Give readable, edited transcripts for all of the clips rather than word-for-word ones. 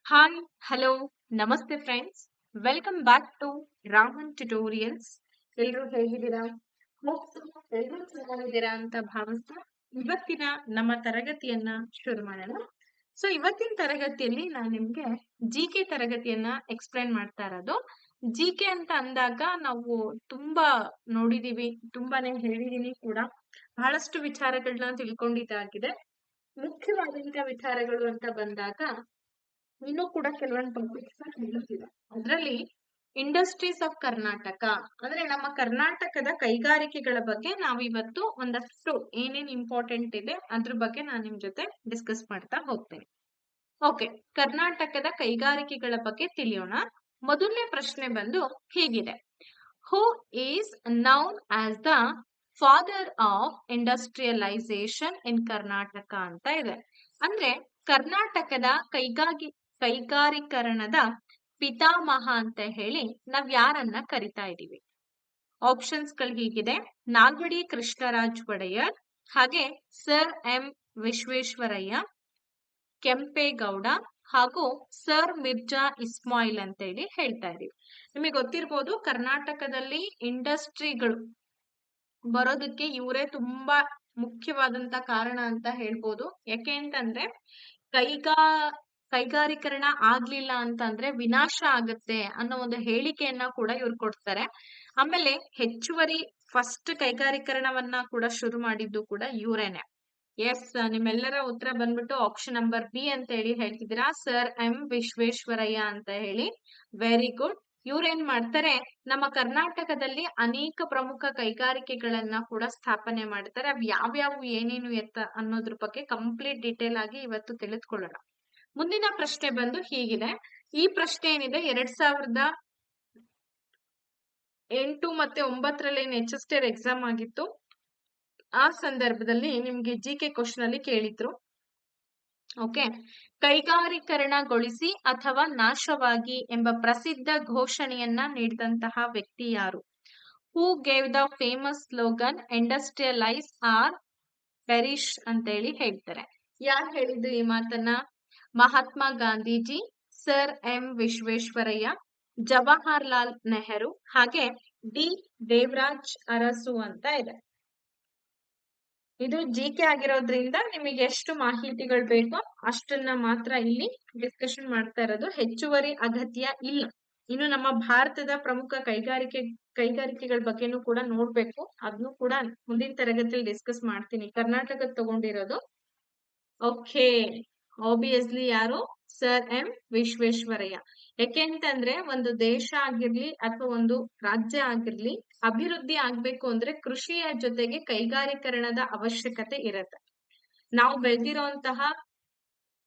Hi, hello, ನಮಸ್ತೆ friends. Welcome back to Raman tutorials. ಎಲ್ರು ಹೇಗಿದ್ದೀರಾ? ಎಲ್ರು ಚೆನ್ನಾಗಿದ್ದೀರಾ ಅಂತ ಭಾವಿಸ್ತಾ ಇವತ್ತಿನ ನಮ್ಮ ತರಗತಿಯನ್ನ ಶುರು ಮಾಡೋಣ. ಸೊ ಇವತ್ತಿನ ತರಗತಿಯಲ್ಲಿ ನಾನು ನಿಮ್ಗೆ ಕೆ ತರಗತಿಯನ್ನ ಎಕ್ಸ್ಪ್ಲೈನ್ ಮಾಡ್ತಾ ಇರೋದು. ಕೆ ಅಂತ ಅಂದಾಗ ನಾವು ತುಂಬಾ ನೋಡಿದೀವಿ, ತುಂಬಾನೇ ಹೇಳಿದೀನಿ ಕೂಡ. ಬಹಳಷ್ಟು ವಿಚಾರಗಳನ್ನ ತಿಳ್ಕೊಂಡಿದ್ದಾಗಿದೆ. ಮುಖ್ಯವಾದಂತ ವಿಚಾರಗಳು ಅಂತ ಬಂದಾಗ ಇನ್ನೂ ಕೂಡ ಕೆಲವೊಂದು ಟಾಪಿಕ್ಸ್ ತಿಳಿಸ್ತಿದೆ. ಅದರಲ್ಲಿ ಇಂಡಸ್ಟ್ರೀಸ್ ಆಫ್ ಕರ್ನಾಟಕ ಅಂದ್ರೆ ನಮ್ಮ ಕರ್ನಾಟಕದ ಕೈಗಾರಿಕೆಗಳ ಬಗ್ಗೆ ನಾವು ಇವತ್ತು ಒಂದಷ್ಟು ಏನೇನ್ ಇಂಪಾರ್ಟೆಂಟ್ ಇದೆ ಅದ್ರ ಬಗ್ಗೆ ನಾನು ನಿಮ್ ಜೊತೆ ಡಿಸ್ಕಸ್ ಮಾಡ್ತಾ ಹೋಗ್ತೇನೆ. ಓಕೆ, ಕರ್ನಾಟಕದ ಕೈಗಾರಿಕೆಗಳ ಬಗ್ಗೆ ತಿಳಿಯೋಣ. ಮೊದಲನೇ ಪ್ರಶ್ನೆ ಬಂದು ಹೀಗಿದೆ: who is known as the father of industrialisation in Karnataka ಅಂತ ಇದೆ. ಅಂದ್ರೆ ಕರ್ನಾಟಕದ ಕೈಗಾರೀಕರಣದ ಪಿತಾಮಹ ಅಂತ ಹೇಳಿ ನಾವ್ ಯಾರನ್ನ ಕರಿತಾ ಇದೀವಿ? ಆಪ್ಷನ್ಸ್ ಗಳು ಹೀಗಿದೆ: ನಾಲ್ವಡಿ ಕೃಷ್ಣರಾಜ ಒಡೆಯರ್, ಹಾಗೆ ಸರ್ ಎಂ ವಿಶ್ವೇಶ್ವರಯ್ಯ, ಕೆಂಪೇಗೌಡ ಹಾಗೂ ಸರ್ ಮಿರ್ಜಾ ಇಸ್ಮಾಯಿಲ್ ಅಂತ ಹೇಳಿ ಹೇಳ್ತಾ ಇದೀವಿ. ನಿಮಗೆ ಗೊತ್ತಿರ್ಬೋದು, ಕರ್ನಾಟಕದಲ್ಲಿ ಇಂಡಸ್ಟ್ರಿಗಳು ಬರೋದಕ್ಕೆ ಇವರೇ ತುಂಬಾ ಮುಖ್ಯವಾದಂತ ಕಾರಣ ಅಂತ ಹೇಳ್ಬೋದು. ಯಾಕೆ ಅಂತಂದ್ರೆ ಕೈಗಾರೀಕರಣ ಆಗ್ಲಿಲ್ಲ ಅಂತಂದ್ರೆ ವಿನಾಶ ಆಗತ್ತೆ ಅನ್ನೋ ಒಂದು ಹೇಳಿಕೆಯನ್ನ ಕೂಡ ಇವ್ರು ಕೊಡ್ತಾರೆ. ಆಮೇಲೆ ಹೆಚ್ಚುವರಿ ಫಸ್ಟ್ ಕೈಗಾರೀಕರಣವನ್ನ ಕೂಡ ಶುರು ಮಾಡಿದ್ದು ಕೂಡ ಇವರೇನೆ. ಎಸ್, ನಿಮ್ಮೆಲ್ಲರ ಉತ್ತರ ಬಂದ್ಬಿಟ್ಟು ಆಪ್ಷನ್ ನಂಬರ್ ಬಿ ಅಂತ ಹೇಳಿ ಹೇಳ್ತಿದ್ದೀರಾ, ಸರ್ ಎಂ ವಿಶ್ವೇಶ್ವರಯ್ಯ ಅಂತ ಹೇಳಿ. Very good. ಇವ್ರೇನ್ ಮಾಡ್ತಾರೆ, ನಮ್ಮ ಕರ್ನಾಟಕದಲ್ಲಿ ಅನೇಕ ಪ್ರಮುಖ ಕೈಗಾರಿಕೆಗಳನ್ನ ಕೂಡ ಸ್ಥಾಪನೆ ಮಾಡ್ತಾರೆ. ಅವ್ ಯಾವ್ಯಾವು ಏನೇನು ಎತ್ತ ಅನ್ನೋದ್ರ ಬಗ್ಗೆ ಕಂಪ್ಲೀಟ್ ಡೀಟೇಲ್ ಆಗಿ ಇವತ್ತು ತಿಳಿದುಕೊಳ್ಳೋಣ. ಮುಂದಿನ ಪ್ರಶ್ನೆ ಬಂದು ಹೀಗಿದೆ. ಈ ಪ್ರಶ್ನೆ ಏನಿದೆ, 2008 ಮತ್ತೆ 2009 ಏನ್ HST ಎಕ್ಸಾಮ್ ಆಗಿತ್ತು, ಆ ಸಂದರ್ಭದಲ್ಲಿ ನಿಮ್ಗೆ ಕೆ ಕ್ವಶನ್ ಅಲ್ಲಿ ಕೇಳಿದ್ರು. ಓಕೆ, ಕೈಗಾರೀಕರಣಗೊಳಿಸಿ ಅಥವಾ ನಾಶವಾಗಿ ಎಂಬ ಪ್ರಸಿದ್ಧ ಘೋಷಣೆಯನ್ನ ನೀಡಿದಂತಹ ವ್ಯಕ್ತಿ ಯಾರು? Who gave the famous slogan industrialise or perish ಅಂತ ಹೇಳಿ ಹೇಳ್ತಾರೆ. ಯಾರು ಹೇಳಿದ್ದು ಈ ಮಾತನ್ನ? ಮಹಾತ್ಮ ಗಾಂಧೀಜಿ, ಸರ್ ಎಂ ವಿಶ್ವೇಶ್ವರಯ್ಯ, ಜವಾಹರ್ಲಾಲ್ ನೆಹರು, ಹಾಗೆ ಡಿ ದೇವರಾಜ್ ಅರಸು ಅಂತ ಇದೆ. ಇದು ಕೆ ಆಗಿರೋದ್ರಿಂದ ನಿಮಗೆ ಎಷ್ಟು ಮಾಹಿತಿಗಳು ಬೇಕೋ ಅಷ್ಟನ್ನ ಮಾತ್ರ ಇಲ್ಲಿ ಡಿಸ್ಕಷನ್ ಮಾಡ್ತಾ ಇರೋದು. ಹೆಚ್ಚುವರಿ ಅಗತ್ಯ ಇಲ್ಲ. ಇನ್ನು ನಮ್ಮ ಭಾರತದ ಪ್ರಮುಖ ಕೈಗಾರಿಕೆಗಳ ಬಗ್ಗೆನೂ ಕೂಡ ನೋಡ್ಬೇಕು. ಅದನ್ನು ಕೂಡ ಮುಂದಿನ ತರಗತಿಯಲ್ಲಿ ಡಿಸ್ಕಸ್ ಮಾಡ್ತೀನಿ. ಕರ್ನಾಟಕದ ತಗೊಂಡಿರೋದು. ಓಕೆ, ಆಬ್ವಿಯಸ್ಲಿ ಯಾರು? Sir M Visvesvaraya. ಯಾಕೆಂತಂದ್ರೆ ಒಂದು ದೇಶ ಆಗಿರ್ಲಿ ಅಥವಾ ಒಂದು ರಾಜ್ಯ ಆಗಿರ್ಲಿ ಅಭಿವೃದ್ಧಿ ಆಗ್ಬೇಕು ಅಂದ್ರೆ ಕೃಷಿಯ ಜೊತೆಗೆ ಕೈಗಾರೀಕರಣದ ಅವಶ್ಯಕತೆ ಇರುತ್ತೆ. ನಾವು ಬೆಳೆದಿರುವಂತಹ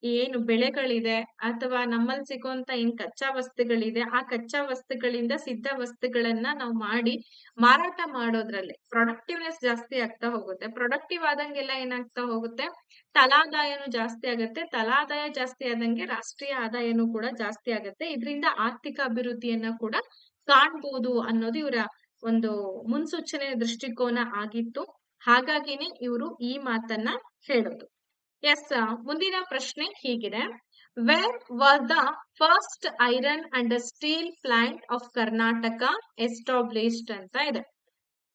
ಏನು ಬೆಳೆಗಳಿದೆ ಅಥವಾ ನಮ್ಮಲ್ಲಿ ಸಿಗುವಂತ ಏನ್ ಕಚ್ಚಾ ವಸ್ತುಗಳಿದೆ, ಆ ಕಚ್ಚಾ ವಸ್ತುಗಳಿಂದ ಸಿದ್ಧ ವಸ್ತುಗಳನ್ನ ನಾವು ಮಾಡಿ ಮಾರಾಟ ಮಾಡೋದ್ರಲ್ಲಿ ಪ್ರೊಡಕ್ಟಿವ್ನೆಸ್ ಜಾಸ್ತಿ ಆಗ್ತಾ ಹೋಗುತ್ತೆ. ಪ್ರೊಡಕ್ಟಿವ್ ಆದಂಗೆಲ್ಲ ಏನಾಗ್ತಾ ಹೋಗುತ್ತೆ, ತಲಾದಾಯನು ಜಾಸ್ತಿ ಆಗುತ್ತೆ. ತಲಾದಾಯ ಜಾಸ್ತಿ ಆದಂಗೆ ರಾಷ್ಟ್ರೀಯ ಆದಾಯನೂ ಕೂಡ ಜಾಸ್ತಿ ಆಗುತ್ತೆ. ಇದರಿಂದ ಆರ್ಥಿಕ ಅಭಿವೃದ್ಧಿಯನ್ನ ಕೂಡ ಕಾಣ್ಬೋದು ಅನ್ನೋದು ಇವರ ಒಂದು ಮುನ್ಸೂಚನೆ ದೃಷ್ಟಿಕೋನ ಆಗಿತ್ತು. ಹಾಗಾಗಿನೇ ಇವರು ಈ ಮಾತನ್ನ ಹೇಳೋದು. ಎಸ್, ಮುಂದಿನ ಪ್ರಶ್ನೆ ಹೀಗಿದೆ: wear was the first iron and steel plant of Karnataka established ಅಂತ ಇದೆ.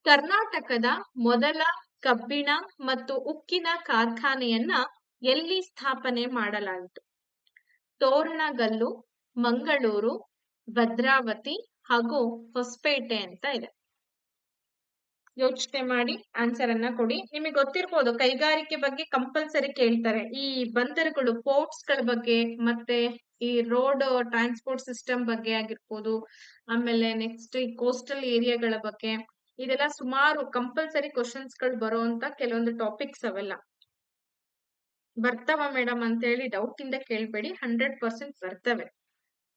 ಕರ್ನಾಟಕದ ಮೊದಲ ಕಬ್ಬಿಣ ಮತ್ತು ಉಕ್ಕಿನ ಕಾರ್ಖಾನೆಯನ್ನ ಎಲ್ಲಿ ಸ್ಥಾಪನೆ ಮಾಡಲಾಯಿತು? ತೋರಣಗಲ್ಲು, ಮಂಗಳೂರು, ಭದ್ರಾವತಿ ಹಾಗೂ ಹೊಸಪೇಟೆ ಅಂತ ಇದೆ. ಯೋಚನೆ ಮಾಡಿ ಆನ್ಸರ್ ಅನ್ನ ಕೊಡಿ. ನಿಮಗೆ ಗೊತ್ತಿರ್ಬೋದು, ಕೈಗಾರಿಕೆ ಬಗ್ಗೆ ಕಂಪಲ್ಸರಿ ಕೇಳ್ತಾರೆ. ಈ ಬಂದರುಗಳು, ಪೋರ್ಟ್ಸ್ ಗಳ ಬಗ್ಗೆ, ಮತ್ತೆ ಈ ರೋಡ್ ಟ್ರಾನ್ಸ್ಪೋರ್ಟ್ ಸಿಸ್ಟಮ್ ಬಗ್ಗೆ ಆಗಿರ್ಬೋದು, ಆಮೇಲೆ ನೆಕ್ಸ್ಟ್ ಈ ಕೋಸ್ಟಲ್ ಏರಿಯಾಗಳ ಬಗ್ಗೆ, ಇದೆಲ್ಲ ಸುಮಾರು ಕಂಪಲ್ಸರಿ ಕ್ವಶನ್ಸ್ ಗಳು ಬರುವಂತ ಕೆಲವೊಂದು ಟಾಪಿಕ್ಸ್ ಅವೆಲ್ಲ. ಬರ್ತಾವ ಮೇಡಮ್ ಅಂತ ಹೇಳಿ ಡೌಟ್ ಇಂದ ಕೇಳ್ಬೇಡಿ, 100% ಬರ್ತವೆ.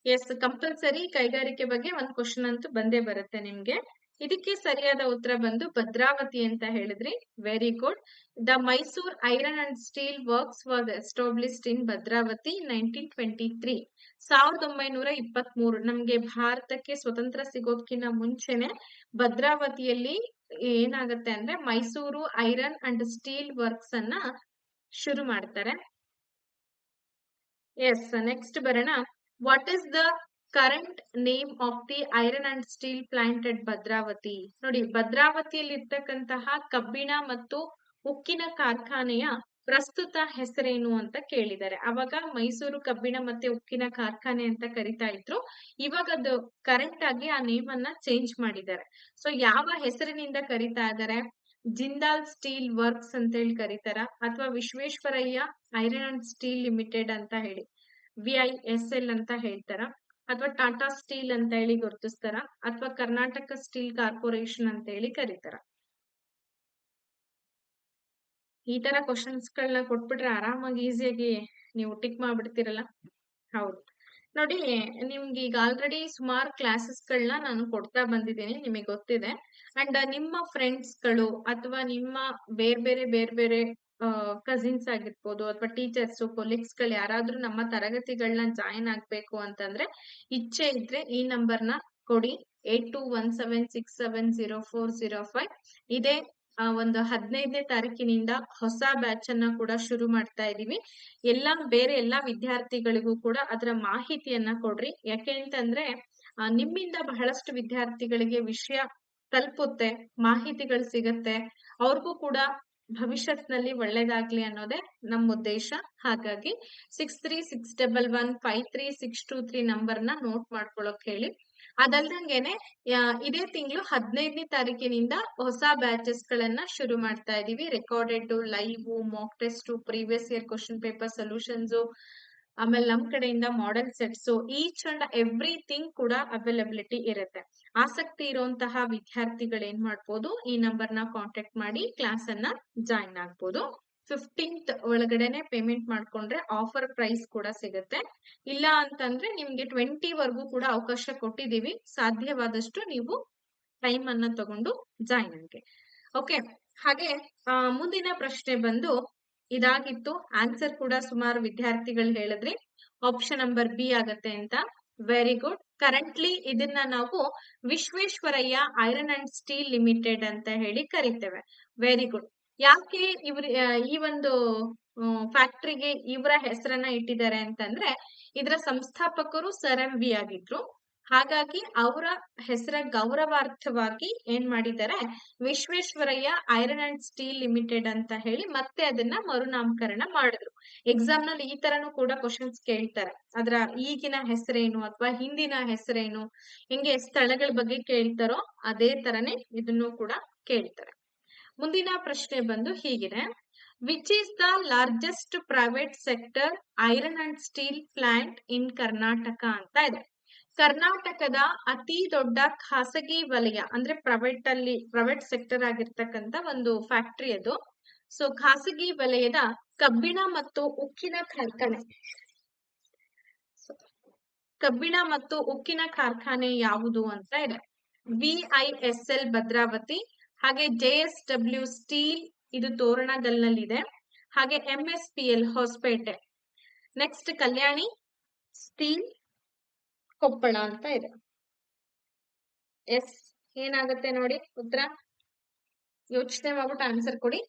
ಎಸ್, ಕಂಪಲ್ಸರಿ ಕೈಗಾರಿಕೆ ಬಗ್ಗೆ ಒಂದ್ ಕ್ವಶನ್ ಅಂತೂ ಬಂದೇ ಬರುತ್ತೆ ನಿಮ್ಗೆ. ಇದಕ್ಕೆ ಸರಿಯಾದ ಉತ್ತರ ಬಂದು ಭದ್ರಾವತಿ ಅಂತ ಹೇಳಿದ್ರಿ. Very good. The Mysore iron and steel works was established in Bhadravati 1923. 1923. ನಮ್ಗೆ ಭಾರತಕ್ಕೆ ಸ್ವತಂತ್ರ ಸಿಗೋದ್ಕಿಂತ ಮುಂಚೆನೆ ಭದ್ರಾವತಿಯಲ್ಲಿ ಏನಾಗತ್ತೆ ಅಂದ್ರೆ Mysuru iron and steel works ಅನ್ನ ಶುರು ಮಾಡ್ತಾರೆ. ಎಸ್, ನೆಕ್ಸ್ಟ್ ಬರೋಣ. What is the current name of the iron and steel plant at Bhadravati? ನೋಡಿ, ಭದ್ರಾವತಿಯಲ್ಲಿ ಇರ್ತಕ್ಕಂತಹ ಕಬ್ಬಿಣ ಮತ್ತು ಉಕ್ಕಿನ ಕಾರ್ಖಾನೆಯ ಪ್ರಸ್ತುತ ಹೆಸರೇನು ಅಂತ ಕೇಳಿದ್ದಾರೆ. ಅವಾಗ ಮೈಸೂರು ಕಬ್ಬಿಣ ಮತ್ತೆ ಉಕ್ಕಿನ ಕಾರ್ಖಾನೆ ಅಂತ ಕರಿತಾ ಇದ್ರು. ಇವಾಗ ಅದು ಕರೆಂಟ್ ಆಗಿ ಆ ನೇಮ್ ಅನ್ನ ಚೇಂಜ್ ಮಾಡಿದ್ದಾರೆ. ಸೊ ಯಾವ ಹೆಸರಿನಿಂದ ಕರಿತಾ ಇದ್ದಾರೆ? ಜಿಂದಾಲ್ ಸ್ಟೀಲ್ ವರ್ಕ್ಸ್ ಅಂತ ಹೇಳಿ ಕರೀತಾರ, ಅಥವಾ Visvesvaraya iron and steel limited ಅಂತ ಹೇಳಿ VISL ಅಂತ ಹೇಳ್ತಾರ, ಅಥವಾ ಟಾಟಾ ಸ್ಟೀಲ್ ಅಂತ ಹೇಳಿ ಗುರುತಿಸ್ತಾರ, ಅಥವಾ ಕರ್ನಾಟಕ ಸ್ಟೀಲ್ ಕಾರ್ಪೊರೇಷನ್ ಅಂತ ಹೇಳಿ ಕರೀತಾರ. ಈ ತರ ಕ್ವಶನ್ಸ್ ಗಳನ್ನ ಕೊಟ್ಬಿಟ್ರೆ ಆರಾಮಾಗಿ ಈಸಿಯಾಗಿ ನೀವು ಟಿಕ್ ಮಾಡ್ಬಿಡ್ತೀರಲ್ಲ. ಹೌದು ನೋಡಿ, ನಿಮ್ಗೆ ಈಗ ಆಲ್ರೆಡಿ ಸುಮಾರು ಕ್ಲಾಸಸ್ ಗಳನ್ನ ನಾನು ಕೊಡ್ತಾ ಬಂದಿದ್ದೀನಿ, ನಿಮಗೆ ಗೊತ್ತಿದೆ. ಅಂಡ್ ನಿಮ್ಮ ಫ್ರೆಂಡ್ಸ್ ಗಳು ಅಥವಾ ನಿಮ್ಮ ಬೇರೆ ಬೇರೆ ಕಸಿನ್ಸ್ ಆಗಿರ್ಬೋದು, ಅಥವಾ ಟೀಚರ್ಸ್ ಕೊಲೀಗ್ಸ್ ಗಳು ಯಾರಾದ್ರೂ ನಮ್ಮ ತರಗತಿಗಳನ್ನ ಜಾಯಿನ್ ಆಗ್ಬೇಕು ಅಂತಂದ್ರೆ ಇಚ್ಛೆ ಇದ್ರೆ ಈ ನಂಬರ್ನ ಕೊಡಿ, 8217670405. ಇದೇ ಒಂದು 15ನೇ ತಾರೀಕಿನಿಂದ ಹೊಸ ಬ್ಯಾಚ್ ಅನ್ನ ಕೂಡ ಶುರು ಮಾಡ್ತಾ ಇದೀವಿ. ಬೇರೆ ಎಲ್ಲಾ ವಿದ್ಯಾರ್ಥಿಗಳಿಗೂ ಕೂಡ ಅದರ ಮಾಹಿತಿಯನ್ನ ಕೊಡ್ರಿ. ಯಾಕೆ ಅಂತಂದ್ರೆ ನಿಮ್ಮಿಂದ ಬಹಳಷ್ಟು ವಿದ್ಯಾರ್ಥಿಗಳಿಗೆ ವಿಷಯ ತಲುಪುತ್ತೆ, ಮಾಹಿತಿಗಳು ಸಿಗತ್ತೆ, ಅವ್ರಿಗೂ ಕೂಡ ಭವಿಷ್ಯತ್ನಲ್ಲಿ ಒಳ್ಳೇದಾಗ್ಲಿ ಅನ್ನೋದೇ ನಮ್ಮ ಉದ್ದೇಶ. ಹಾಗಾಗಿ 6361153623 ನಂಬರ್ನ ನೋಟ್ ಮಾಡ್ಕೊಳಕ್ ಹೇಳಿ. ಅದಲ್ದಂಗೆನೆ ಇದೇ ತಿಂಗಳು 15ನೇ ತಾರೀಕಿನಿಂದ ಹೊಸ ಬ್ಯಾಚಸ್ ಗಳನ್ನ ಶುರು ಮಾಡ್ತಾ ಇದೀವಿ. Recorded, live, mock test, previous year question paper solutions, ಆಮೇಲೆ ನಮ್ ಕಡೆಯಿಂದ model sets, each and everything ಕೂಡ ಅವೈಲಬಿಲಿಟಿ ಇರುತ್ತೆ. ಆಸಕ್ತಿ ಇರುವಂತಹ ವಿದ್ಯಾರ್ಥಿಗಳು ಏನ್ ಮಾಡ್ಬೋದು, ಈ ನಂಬರ್ನ ಕಾಂಟ್ಯಾಕ್ಟ್ ಮಾಡಿ ಕ್ಲಾಸ್ ಅನ್ನ ಜಾಯಿನ್ ಆಗ್ಬೋದು. 15th ಒಳಗಡೆನೆ ಪೇಮೆಂಟ್ ಮಾಡ್ಕೊಂಡ್ರೆ ಆಫರ್ ಪ್ರೈಸ್ ಕೂಡ ಸಿಗುತ್ತೆ. ಇಲ್ಲ ಅಂತಂದ್ರೆ ನಿಮ್ಗೆ 20 ವರ್ಗೂ ಕೂಡ ಅವಕಾಶ ಕೊಟ್ಟಿದೀವಿ. ಸಾಧ್ಯವಾದಷ್ಟು ನೀವು ಟೈಮ್ ಅನ್ನ ತಗೊಂಡು ಜಾಯಿನ್ ಆಗಿ. ಓಕೆ, ಹಾಗೆ ಮುಂದಿನ ಪ್ರಶ್ನೆ ಬಂದು ಇದಾಗಿತ್ತು. ಆನ್ಸರ್ ಕೂಡ ಸುಮಾರು ವಿದ್ಯಾರ್ಥಿಗಳು ಹೇಳಿದ್ರಿ ಆಪ್ಷನ್ ನಂಬರ್ ಬಿ ಆಗತ್ತೆ ಅಂತ. Very good. ಕರೆಂಟ್ಲಿ ಇದನ್ನ ನಾವು Visvesvaraya iron and steel limited ಅಂತ ಹೇಳಿ ಕರಿತೇವೆ. Very good. ಯಾಕೆ ಈ ಒಂದು ಫ್ಯಾಕ್ಟ್ರಿಗೆ ಇವರ ಹೆಸರನ್ನ ಇಟ್ಟಿದ್ದಾರೆ ಅಂತಂದ್ರೆ ಇದರ ಸಂಸ್ಥಾಪಕರು ಸರ್ ಎಂ ವಿ ಆಗಿದ್ರು. ಹಾಗಾಗಿ ಅವರ ಹೆಸರ ಗೌರವಾರ್ಥವಾಗಿ ಏನ್ ಮಾಡಿದ್ದಾರೆ, Visvesvaraya iron and steel limited ಅಂತ ಹೇಳಿ ಮತ್ತೆ ಅದನ್ನ ಮರುನಾಮಕರಣ ಮಾಡಿದ್ರು. ಎಕ್ಸಾಮ್ ನಲ್ಲಿ ಈ ತರನು ಕೂಡ ಕ್ವಶನ್ಸ್ ಕೇಳ್ತಾರೆ, ಅದರ ಈಗಿನ ಹೆಸರೇನು ಅಥವಾ ಹಿಂದಿನ ಹೆಸರೇನು, ಹಿಂಗೆ ಸ್ಥಳಗಳ ಬಗ್ಗೆ ಕೇಳ್ತಾರೋ ಅದೇ ತರನೇ ಇದನ್ನು ಕೂಡ ಕೇಳ್ತಾರೆ. ಮುಂದಿನ ಪ್ರಶ್ನೆ ಬಂದು ಹೀಗಿದೆ, which is the largest private sector iron and steel plant ಇನ್ ಕರ್ನಾಟಕ ಅಂತ ಇದೆ. ಕರ್ನಾಟಕದ ಅತಿ ದೊಡ್ಡ ಖಾಸಗಿ ವಲಯ ಅಂದ್ರೆ ಪ್ರೈವೇಟ್ ಸೆಕ್ಟರ್ ಆಗಿರ್ತಕ್ಕಂತ ಒಂದು ಫ್ಯಾಕ್ಟರಿ ಅದು. ಸೊ ಖಾಸಗಿ ವಲಯದ ಕಬ್ಬಿಣ ಮತ್ತು ಉಕ್ಕಿನ ಕಾರ್ಖಾನೆ ಯಾವುದು ಅಂತ ಇದೆ. VISL ಭದ್ರಾವತಿ, ಹಾಗೆ JSW ಸ್ಟೀಲ್ ಇದು ತೋರಣಗಲ್ನಲ್ಲಿದೆ, ಹಾಗೆ MSPL ಹೊಸಪೇಟೆ, ನೆಕ್ಸ್ಟ್ ಕಲ್ಯಾಣಿ ಸ್ಟೀಲ್ ಕೊಪ್ಪಳ ಅಂತ ಇದೆ. ಎಸ್, ಏನಾಗುತ್ತೆ ನೋಡಿ ಉತ್ತರ, ಯೋಚನೆ ಮಾಡ್ಬಿಟ್ಟು ಆನ್ಸರ್ ಕೊಡಿ.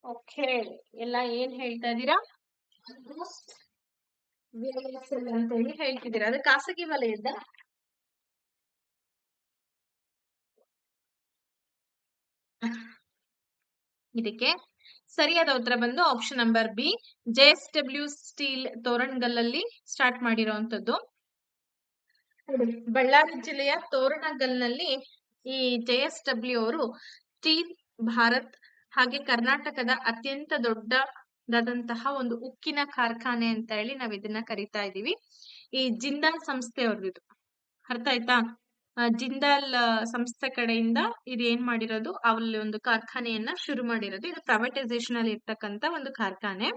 ಓಕೆ, ಎಲ್ಲ ಏನ್ ಹೇಳ್ತಾ ಇದ್ದೀರಾ? VISL ಅಂತ ಹೇಳಿ ಹೇಳ್ತಿದ್ದೀರಾ. ಅದು ಖಾಸಗಿ ವಲಯದ ಇದಕ್ಕೆ ಸರಿಯಾದ ಉತ್ತರ ಬಂದು option number B, JSW steel ತೋರಣಗಲ್ಲಲ್ಲಿ ಸ್ಟಾರ್ಟ್ ಮಾಡಿರೋಂಥದ್ದು. ಬಳ್ಳಾರಿ ಜಿಲ್ಲೆಯ ತೋರಣಗಲ್ನಲ್ಲಿ ಈ JSW ಅವರು ಸ್ಟೀಲ್ ಭಾರತ್ ಹಾಗೆ ಕರ್ನಾಟಕದ ಅತ್ಯಂತ ದೊಡ್ಡದಾದಂತಹ ಒಂದು ಉಕ್ಕಿನ ಕಾರ್ಖಾನೆ ಅಂತ ಹೇಳಿ ನಾವ್ ಇದನ್ನ ಕರಿತಾ ಇದೀವಿ. ಈ ಜಿಂದಾಲ್ ಸಂಸ್ಥೆಯವ್ರದ್ದು, ಅರ್ಥ ಆಯ್ತಾ? ಜಿಂದಾಲ್ ಸಂಸ್ಥೆ ಕಡೆಯಿಂದ ಇದು ಏನ್ ಮಾಡಿರೋದು, ಅಲ್ಲಿ ಒಂದು ಕಾರ್ಖಾನೆಯನ್ನ ಶುರು ಮಾಡಿರೋದು. ಇದು ಪ್ರೈವೇಟೈಸೇಷನ್ ಅಲ್ಲಿ ಇರ್ತಕ್ಕಂತ ಒಂದು ಕಾರ್ಖಾನೆ.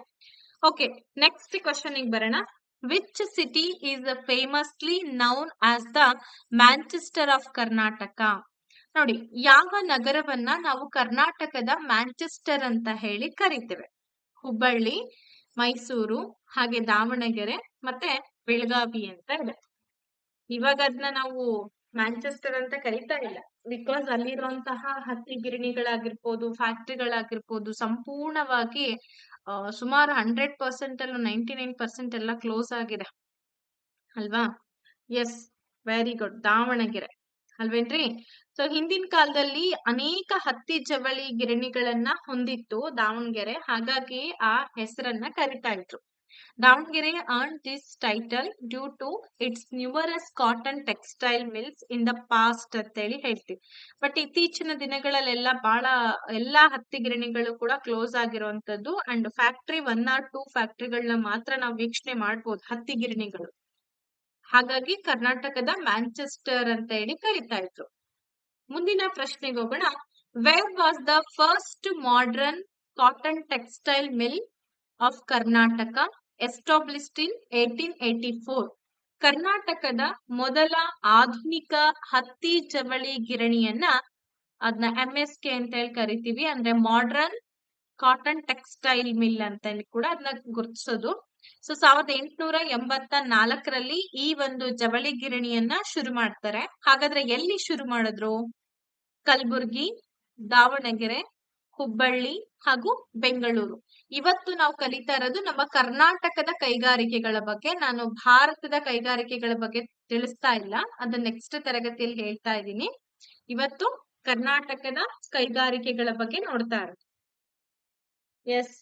ಓಕೆ, ನೆಕ್ಸ್ಟ್ ಕ್ವಶನ್ ಬರೋಣ. Which city is famously noun as the Manchester of Karnataka? ನೋಡಿ, ಯಾವ ನಗರವನ್ನ ನಾವು ಕರ್ನಾಟಕದ ಮ್ಯಾಂಚೆಸ್ಟರ್ ಅಂತ ಹೇಳಿ ಕರಿತೇವೆ? ಹುಬ್ಬಳ್ಳಿ, ಮೈಸೂರು, ಹಾಗೆ ದಾವಣಗೆರೆ, ಮತ್ತೆ ಬೆಳಗಾವಿ ಅಂತ ಇದೆ. ಇವಾಗ ಅದನ್ನ ನಾವು ಮ್ಯಾಂಚೆಸ್ಟರ್ ಅಂತ ಕರಿತಾ ಇಲ್ಲ, ಬಿಕಾಸ್ ಅಲ್ಲಿರುವಂತಹ ಹತ್ತಿ ಗಿರಣಿಗಳಾಗಿರ್ಬೋದು, ಫ್ಯಾಕ್ಟ್ರಿಗಳಾಗಿರ್ಬೋದು, ಸಂಪೂರ್ಣವಾಗಿ ಸುಮಾರು 100% ಅಲ್ಲ 99% ಎಲ್ಲ ಕ್ಲೋಸ್ ಆಗಿದೆ ಅಲ್ವಾ? ಎಸ್, ವೆರಿ ಗುಡ್, ದಾವಣಗೆರೆ ಅಲ್ವೇನ್ರಿ? ಸೊ ಹಿಂದಿನ ಕಾಲದಲ್ಲಿ ಅನೇಕ ಹತ್ತಿ ಜವಳಿ ಗಿರಣಿಗಳನ್ನ ಹೊಂದಿತ್ತು ದಾವಣಗೆರೆ, ಹಾಗಾಗಿ ಆ ಹೆಸರನ್ನ ಕರಿತಾ ಇದ್ರು. Davanagere earned this title due to its numerous cotton textile mills in the past ಅಂತ ಹೇಳಿ ಹೇಳ್ತೀವಿ. ಬಟ್ ಇತ್ತೀಚಿನ ದಿನಗಳಲ್ಲೆಲ್ಲ ಎಲ್ಲಾ ಹತ್ತಿ ಗಿರಣಿಗಳು ಕೂಡ ಕ್ಲೋಸ್ ಆಗಿರುವಂತದ್ದು, ಅಂಡ್ ಫ್ಯಾಕ್ಟ್ರಿ 1 or 2 ಫ್ಯಾಕ್ಟ್ರಿಗಳನ್ನ ಮಾತ್ರ ನಾವು ವೀಕ್ಷಣೆ ಮಾಡ್ಬೋದು, ಹತ್ತಿ ಗಿರಣಿಗಳು. ಹಾಗಾಗಿ ಕರ್ನಾಟಕದ ಮ್ಯಾಂಚೆಸ್ಟರ್ ಅಂತ ಹೇಳಿ ಕರಿತಾ ಇದ್ರು. ಮುಂದಿನ ಪ್ರಶ್ನೆಗೆ ಹೋಗೋಣ. Wear was the first modern cotton textile mill of Karnataka established in 1884? ಕರ್ನಾಟಕದ ಮೊದಲ ಆಧುನಿಕ ಹತ್ತಿ ಜವಳಿ ಗಿರಣಿಯನ್ನ, ಅದನ್ನ MSK ಅಂತ ಹೇಳಿ ಕರಿತೀವಿ, ಅಂದ್ರೆ ಮಾಡರ್ನ್ ಕಾಟನ್ ಟೆಕ್ಸ್ಟೈಲ್ ಮಿಲ್ ಅಂತ ಹೇಳಿ ಕೂಡ ಅದನ್ನ ಗುರುತಿಸೋದು. ಸೊ 1884ರಲ್ಲಿ ಈ ಒಂದು ಜವಳಿ ಗಿರಣಿಯನ್ನ ಶುರು ಮಾಡ್ತಾರೆ. ಹಾಗಾದ್ರೆ ಎಲ್ಲಿ ಶುರು ಮಾಡಿದ್ರು? ಕಲಬುರ್ಗಿ, ದಾವಣಗೆರೆ, ಹುಬ್ಬಳ್ಳಿ ಹಾಗೂ ಬೆಂಗಳೂರು. ಇವತ್ತು ನಾವು ಕಲಿತಾ ಇರೋದು ನಮ್ಮ ಕರ್ನಾಟಕದ ಕೈಗಾರಿಕೆಗಳ ಬಗ್ಗೆ. ನಾನು ಭಾರತದ ಕೈಗಾರಿಕೆಗಳ ಬಗ್ಗೆ ತಿಳಿಸ್ತಾ ಇಲ್ಲ, ಅದನ್ನ ನೆಕ್ಸ್ಟ್ ತರಗತಿಯಲ್ಲಿ ಹೇಳ್ತಾ ಇದ್ದೀನಿ. ಇವತ್ತು ಕರ್ನಾಟಕದ ಕೈಗಾರಿಕೆಗಳ ಬಗ್ಗೆ ನೋಡ್ತಾ ಇರೋದು. ಎಸ್,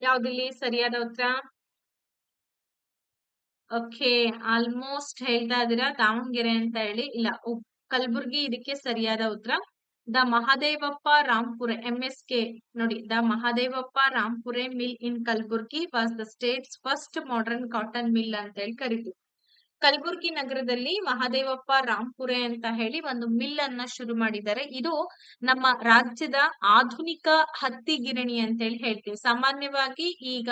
ಯಾವ್ದಿಲ್ಲಿ ಸರಿಯಾದ ಉತ್ತರ? ಓಕೆ, ಆಲ್ಮೋಸ್ಟ್ ಹೇಳ್ತಾ ಇದೀರಾ ದಾವಣಗೆರೆ ಅಂತ ಹೇಳಿ. ಇಲ್ಲ, ಕಲಬುರ್ಗಿ ಇದಕ್ಕೆ ಸರಿಯಾದ ಉತ್ತರ. ದ ಮಹದೇವಪ್ಪ ರಾಂಪುರೆ MSK ನೋಡಿ, the Mahadevappa Rampure mill in Kalaburagi was the state's first modern cotton mill ಅಂತ ಹೇಳಿ ಕರಿತೀವಿ. ಕಲಬುರ್ಗಿ ನಗರದಲ್ಲಿ ಮಹದೇವಪ್ಪ ರಾಂಪುರೆ ಅಂತ ಹೇಳಿ ಒಂದು ಮಿಲ್ ಅನ್ನ ಶುರು ಮಾಡಿದ್ದಾರೆ. ಇದು ನಮ್ಮ ರಾಜ್ಯದ ಆಧುನಿಕ ಹತ್ತಿ ಗಿರಣಿ ಅಂತ ಹೇಳಿ ಹೇಳ್ತೀವಿ. ಸಾಮಾನ್ಯವಾಗಿ ಈಗ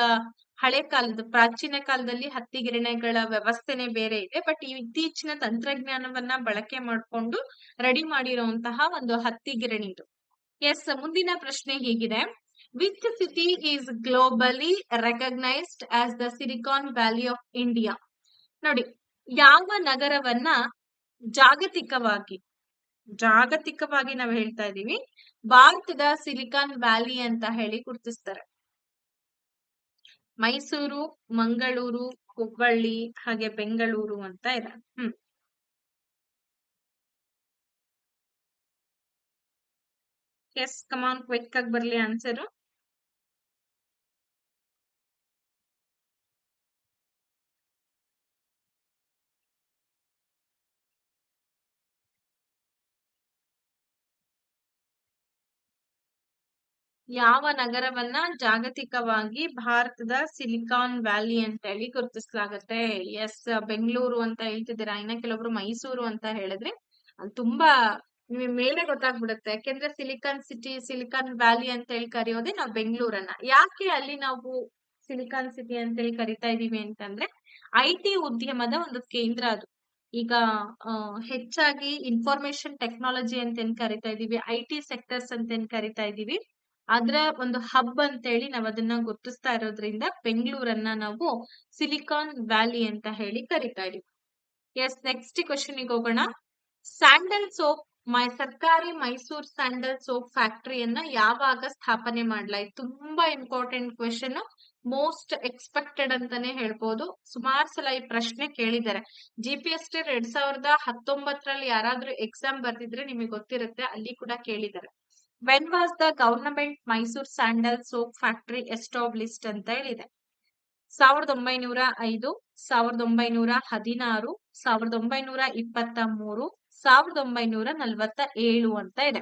ಹಳೆ ಕಾಲದ ಪ್ರಾಚೀನ ಕಾಲದಲ್ಲಿ ಹತ್ತಿ ಗಿರಣಿಗಳ ವ್ಯವಸ್ಥೆನೆ ಬೇರೆ ಇದೆ, ಬಟ್ ಇತ್ತೀಚಿನ ತಂತ್ರಜ್ಞಾನವನ್ನ ಬಳಕೆ ಮಾಡಿಕೊಂಡು ರೆಡಿ ಮಾಡಿರುವಂತಹ ಒಂದು ಹತ್ತಿ ಗಿರಣಿ ಇದು. ಎಸ್, ಮುಂದಿನ ಪ್ರಶ್ನೆ ಹೀಗಿದೆ. Which city is globally recognised as the silicon valley of India? ನೋಡಿ, ಯಾವ ನಗರವನ್ನ ಜಾಗತಿಕವಾಗಿ ನಾವು ಹೇಳ್ತಾ ಇದೀವಿ ಭಾರತದ ಸಿಲಿಕಾನ್ ವ್ಯಾಲಿ ಅಂತ ಹೇಳಿ ಗುರುತಿಸ್ತಾರೆ? ಮೈಸೂರು, ಮಂಗಳೂರು, ಹುಬ್ಬಳ್ಳಿ, ಹಾಗೆ ಬೆಂಗಳೂರು ಅಂತ ಇದೆ. ಎಸ್, ಕಮಾನ್, ಕ್ವಿಕ್ ಆಗಿ ಬರ್ಲಿ ಆನ್ಸರ್. ಯಾವ ನಗರವನ್ನ ಜಾಗತಿಕವಾಗಿ ಭಾರತದ ಸಿಲಿಕಾನ್ ವ್ಯಾಲಿ ಅಂತ ಹೇಳಿ ಗುರುತಿಸಲಾಗತ್ತೆ? ಎಸ್, ಬೆಂಗಳೂರು ಅಂತ ಹೇಳ್ತಿದ್ದೀರಾ. ಇನ್ನ ಕೆಲವೊಬ್ರು ಮೈಸೂರು ಅಂತ ಹೇಳಿದ್ರೆ ಅದು ತುಂಬಾ ಮೇಲೆ ಗೊತ್ತಾಗ್ಬಿಡುತ್ತೆ. ಯಾಕೆಂದ್ರೆ ಸಿಲಿಕಾನ್ ಸಿಟಿ, ಸಿಲಿಕಾನ್ ವ್ಯಾಲಿ ಅಂತ ಹೇಳಿ ಕರೆಯೋದೇ ನಾವು ಬೆಂಗಳೂರನ್ನ. ಯಾಕೆ ಅಲ್ಲಿ ನಾವು ಸಿಲಿಕಾನ್ ಸಿಟಿ ಅಂತ ಹೇಳಿ ಕರಿತಾ ಇದೀವಿ ಅಂತಂದ್ರೆ, IT ಉದ್ಯಮದ ಒಂದು ಕೇಂದ್ರ ಅದು. ಈಗ ಹೆಚ್ಚಾಗಿ ಇನ್ಫಾರ್ಮೇಶನ್ ಟೆಕ್ನಾಲಜಿ ಅಂತ ಏನ್ ಕರಿತಾ ಇದೀವಿ, IT ಸೆಕ್ಟರ್ಸ್ ಅಂತ ಏನ್ ಕರಿತಾ ಇದೀವಿ, ಅದ್ರ ಒಂದು ಹಬ್ ಅಂತ ಹೇಳಿ ನಾವ್ ಅದನ್ನ ಗುರುತಿಸ್ತಾ ಇರೋದ್ರಿಂದ ಬೆಂಗಳೂರನ್ನ ನಾವು ಸಿಲಿಕಾನ್ ವ್ಯಾಲಿ ಅಂತ ಹೇಳಿ ಕರಿತಾ ಇದೀವಿ. ಎಸ್, ನೆಕ್ಸ್ಟ್ ಕ್ವಶನ್ ಗೆ ಹೋಗೋಣ. ಸ್ಯಾಂಡಲ್ ಸೋಪ್ ಸರ್ಕಾರಿ ಮೈಸೂರ್ ಸ್ಯಾಂಡಲ್ ಸೋಪ್ ಫ್ಯಾಕ್ಟರಿಯನ್ನ ಯಾವಾಗ ಸ್ಥಾಪನೆ ಮಾಡ್ಲಾಯ್ತು? ತುಂಬಾ ಇಂಪಾರ್ಟೆಂಟ್ ಕ್ವೆಶನ್, ಮೋಸ್ಟ್ ಎಕ್ಸ್ಪೆಕ್ಟೆಡ್ ಅಂತಾನೆ ಹೇಳ್ಬೋದು. ಸುಮಾರು ಸಲ ಈ ಪ್ರಶ್ನೆ ಕೇಳಿದ್ದಾರೆ. GPS 2019ರಲ್ಲಿ ಯಾರಾದ್ರೂ ಎಕ್ಸಾಮ್ ಬರ್ದಿದ್ರೆ ನಿಮಗೆ ಗೊತ್ತಿರುತ್ತೆ, ಅಲ್ಲಿ ಕೂಡ ಕೇಳಿದ್ದಾರೆ. When was the government Mysore sandal soap factory established ಅಂತ ಹೇಳಿದೆ? 1905, 1916, 1923, 1947 ಅಂತ ಇದೆ.